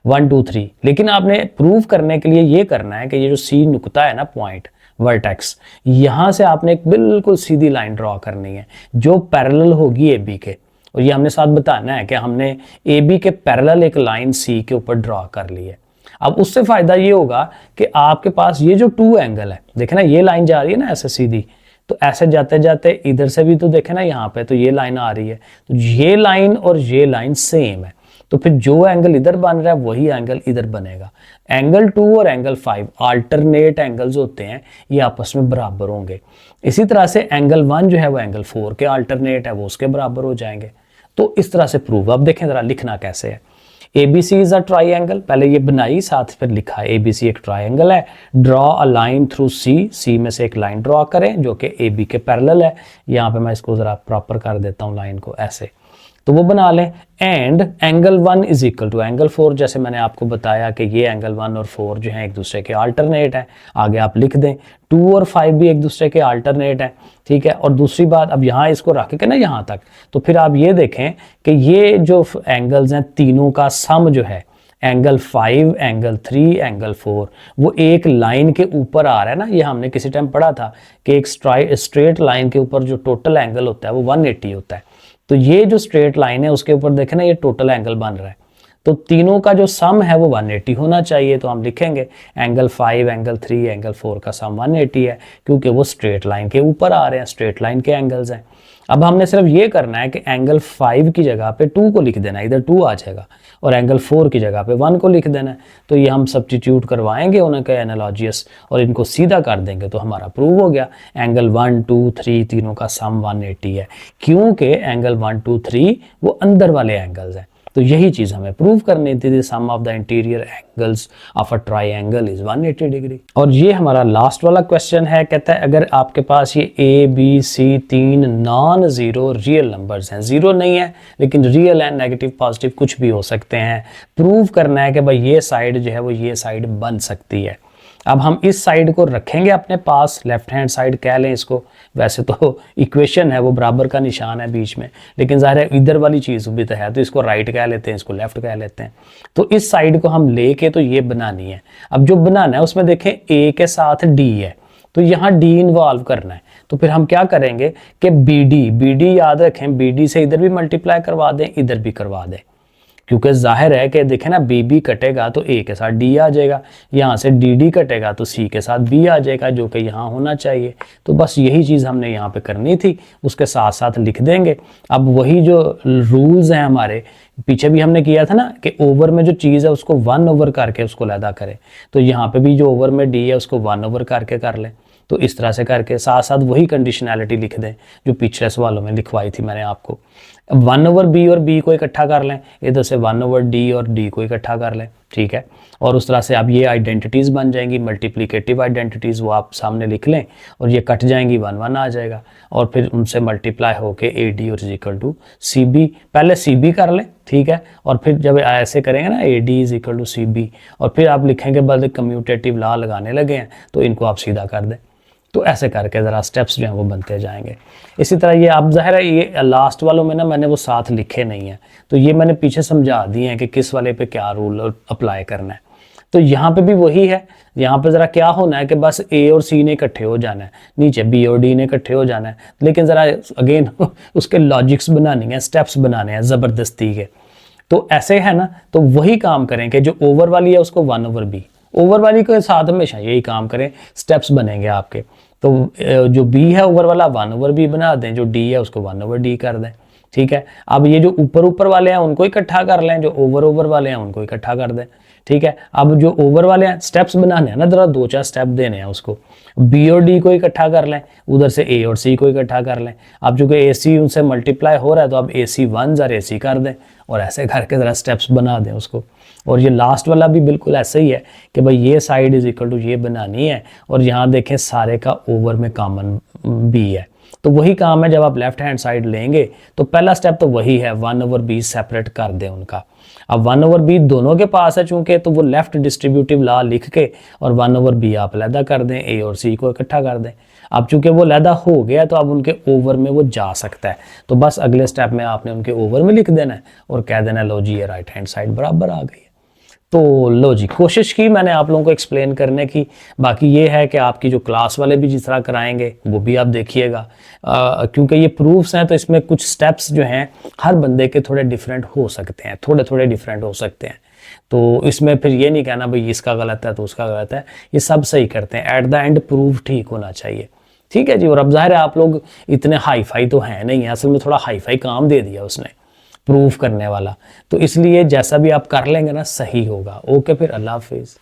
1 2 3। लेकिन आपने प्रूव करने के लिए ये करना है कि ये जो C नुकता है ना, पॉइंट वर्टेक्स, यहां से आपने एक बिल्कुल सीधी लाइन ड्रॉ करनी है जो पैरेलल होगी AB के। और ये हमने साथ बताना है कि हमने AB के पैरेलल एक लाइन C के ऊपर ड्रॉ कर ली है। अब उससे फायदा ये होगा कि आपके पास ये जो 2 एंगल है, देखे ना ये लाइन जा रही है ना ऐसे सीधी, तो ऐसे जाते जाते इधर से भी तो देखे ना यहाँ पे तो ये लाइन आ रही है, तो ये लाइन और ये लाइन सेम है। तो फिर जो एंगल इधर बन रहा है वही एंगल इधर बनेगा। एंगल 2 और एंगल 5 अल्टरनेट एंगल्स होते हैं, ये आपस में बराबर होंगे। इसी तरह से एंगल 1 जो है वो एंगल 4 के अल्टरनेट है, वो उसके बराबर हो जाएंगे। तो इस तरह से प्रूव। अब देखें जरा लिखना कैसे है। ABC इज अ ट्राइंगल, पहले ये बनाई साथ फिर लिखा है ABC एक ट्राइंगल है। Draw a line through C में से एक लाइन ड्रॉ करें जो कि AB के पैरेलल है। यहाँ पे मैं इसको जरा प्रॉपर कर देता हूँ लाइन को, ऐसे तो वो बना लें। And angle 1 is equal to angle 4, जैसे मैंने आपको बताया कि ये एंगल 1 और 4 जो है एक दूसरे के अल्टरनेट हैं। आगे आप लिख दें 2 और 5 भी एक दूसरे के अल्टरनेट हैं, ठीक है। और दूसरी बात, अब यहाँ इसको रख के ना यहाँ तक, तो फिर आप ये देखें कि ये जो एंगल्स हैं तीनों का सम जो है, एंगल 5, एंगल 3, एंगल 4, वो एक लाइन के ऊपर आ रहा है ना। ये हमने किसी टाइम पढ़ा था कि एक स्ट्रेट लाइन के ऊपर जो टोटल एंगल होता है वो 180 होता है। तो ये जो स्ट्रेट लाइन है उसके ऊपर देखें ना, ये टोटल एंगल बन रहा है, तो तीनों का जो सम है वो 180 होना चाहिए। तो हम लिखेंगे एंगल 5, एंगल 3, एंगल 4 का सम 180 है, क्योंकि वो स्ट्रेट लाइन के ऊपर आ रहे हैं, स्ट्रेट लाइन के एंगल्स हैं। अब हमने सिर्फ ये करना है कि एंगल 5 की जगह पे 2 को लिख देना है, इधर 2 आ जाएगा, और एंगल 4 की जगह पे 1 को लिख देना है। तो ये हम सब्स्टिट्यूट करवाएंगे उनके एनालॉजियस और इनको सीधा कर देंगे तो हमारा प्रूव हो गया। एंगल 1 2 3 तीनों का सम 180 है, क्योंकि एंगल 1 2 3 वो अंदर वाले एंगल्स हैं। तो यही चीज हमें प्रूव करनी थी। Sum of the interior angles of a triangle is 180 degree. और ये हमारा लास्ट वाला क्वेश्चन है, कहता है अगर आपके पास ये ABC 3 non zero real numbers हैं, जीरो नहीं है लेकिन रियल है, नेगेटिव पॉजिटिव कुछ भी हो सकते हैं, प्रूव करना है कि भाई ये साइड जो है वो ये साइड बन सकती है। अब हम इस साइड को रखेंगे अपने पास, लेफ्ट हैंड साइड कह लें इसको, वैसे तो इक्वेशन है वो बराबर का निशान है बीच में, लेकिन ज़ाहिर है इधर वाली चीज़ भी तो है, तो इसको राइट कह लेते हैं, इसको लेफ्ट कह लेते हैं। तो इस साइड को हम लेके तो ये बनानी है। अब जो बनाना है उसमें देखें A के साथ D है, तो यहाँ D इन्वॉल्व करना है। तो फिर हम क्या करेंगे कि BD याद रखें, BD से इधर भी मल्टीप्लाई करवा दें, इधर भी करवा दें, क्योंकि जाहिर है कि देखें ना BB कटेगा तो A के साथ D आ जाएगा, यहाँ से DD कटेगा तो C के साथ B आ जाएगा, जो कि यहाँ होना चाहिए। तो बस यही चीज़ हमने यहाँ पे करनी थी, उसके साथ साथ लिख देंगे। अब वही जो रूल्स हैं हमारे, पीछे भी हमने किया था ना कि ओवर में जो चीज़ है उसको 1 ओवर करके उसको अलहदा करें, तो यहाँ पे भी जो ओवर में D है उसको 1 ओवर करके कर लें। तो इस तरह से करके साथ साथ वही कंडीशनैलिटी लिख दें जो पिछले सवालों में लिखवाई थी मैंने आपको। 1/b और b को इकट्ठा कर लें, इधर से 1/d और d को इकट्ठा कर लें, ठीक है। और उस तरह से अब ये आइडेंटिटीज़ बन जाएंगी, मल्टीप्लिकेटिव आइडेंटिटीज़, वो आप सामने लिख लें और ये कट जाएंगी, 1 1 आ जाएगा और फिर उनसे मल्टीप्लाई होके AD और इक्वल टू CB, पहले CB कर लें, ठीक है। और फिर जब ऐसे करेंगे ना AD इक्वल टू CB और फिर आप लिखेंगे बल्कि कम्यूटेटिव लॉ लगाने लगे हैं तो इनको आप सीधा कर दें। तो ऐसे करके ज़रा स्टेप्स जो हैं वो बनते जाएंगे। इसी तरह ये अब ज़ाहिर है ये लास्ट वालों में ना मैंने वो साथ लिखे नहीं हैं, तो ये मैंने पीछे समझा दिए हैं कि किस वाले पे क्या रूल अप्लाई करना है। तो यहाँ पे भी वही है, यहाँ पे ज़रा क्या होना है कि बस A और C ने इकट्ठे हो जाना है, नीचे B और D ने इकट्ठे हो जाना है, लेकिन ज़रा अगेन उसके लॉजिक्स बनानी है, स्टेप्स बनाने हैं ज़बरदस्ती के। तो ऐसे है ना, तो वही काम करें कि जो ओवर वाली है उसको 1/b, ओवर वाली के साथ हमेशा यही काम करें, स्टेप्स बनेंगे आपके। तो जो b है ओवर वाला 1/b बना दें, जो d है उसको 1/d कर दें, ठीक है। अब ये जो ऊपर ऊपर वाले हैं उनको इकट्ठा कर लें, जो ओवर वाले हैं उनको इकट्ठा कर दें, ठीक है। अब जो ओवर वाले हैं स्टेप्स बनाने हैं ना, जरा 2-4 स्टेप देने हैं उसको, b और d को इकट्ठा कर लें, उधर से a और c को इकट्ठा कर लें। अब चूंकि AC उनसे मल्टीप्लाई हो रहा है तो अब AC 1 और AC कर दें और ऐसे करके ज़रा स्टेप्स बना दें उसको। और ये लास्ट वाला भी बिल्कुल ऐसा ही है कि भाई ये साइड इज इक्वल टू ये बनानी है और यहाँ देखें सारे का ओवर में कॉमन b है, तो वही काम है। जब आप लेफ्ट हैंड साइड लेंगे तो पहला स्टेप तो वही है, 1/b सेपरेट कर दें उनका। अब 1/b दोनों के पास है चूंकि, तो वो लेफ्ट डिस्ट्रीब्यूटिव लॉ लिख के और 1/b आप अलहदा कर दें, A और C को इकट्ठा कर दें। अब चूंकि वो अलहदा हो गया तो अब उनके ओवर में वो जा सकता है, तो बस अगले स्टेप में आपने उनके ओवर में लिख देना है और कह देना लो जी ये राइट हैंड साइड बराबर आ गई है। तो लो जी, कोशिश की मैंने आप लोगों को एक्सप्लेन करने की। बाकी ये है कि आपकी जो क्लास वाले भी जिस तरह कराएंगे वो भी आप देखिएगा, क्योंकि ये प्रूफ्स हैं तो इसमें कुछ स्टेप्स जो हैं हर बंदे के थोड़े डिफरेंट हो सकते हैं, थोड़े डिफरेंट हो सकते हैं। तो इसमें फिर ये नहीं कहना भाई इसका गलत है तो उसका गलत है, ये सब सही करते हैं। एट द एंड प्रूफ ठीक होना चाहिए, ठीक है जी। और अब जाहिर है आप लोग इतने हाई फाई तो हैं नहीं, असल में थोड़ा हाई फाई काम दे दिया उसने प्रूफ करने वाला, तो इसलिए जैसा भी आप कर लेंगे ना सही होगा। ओके, फिर अल्लाह हाफिज़।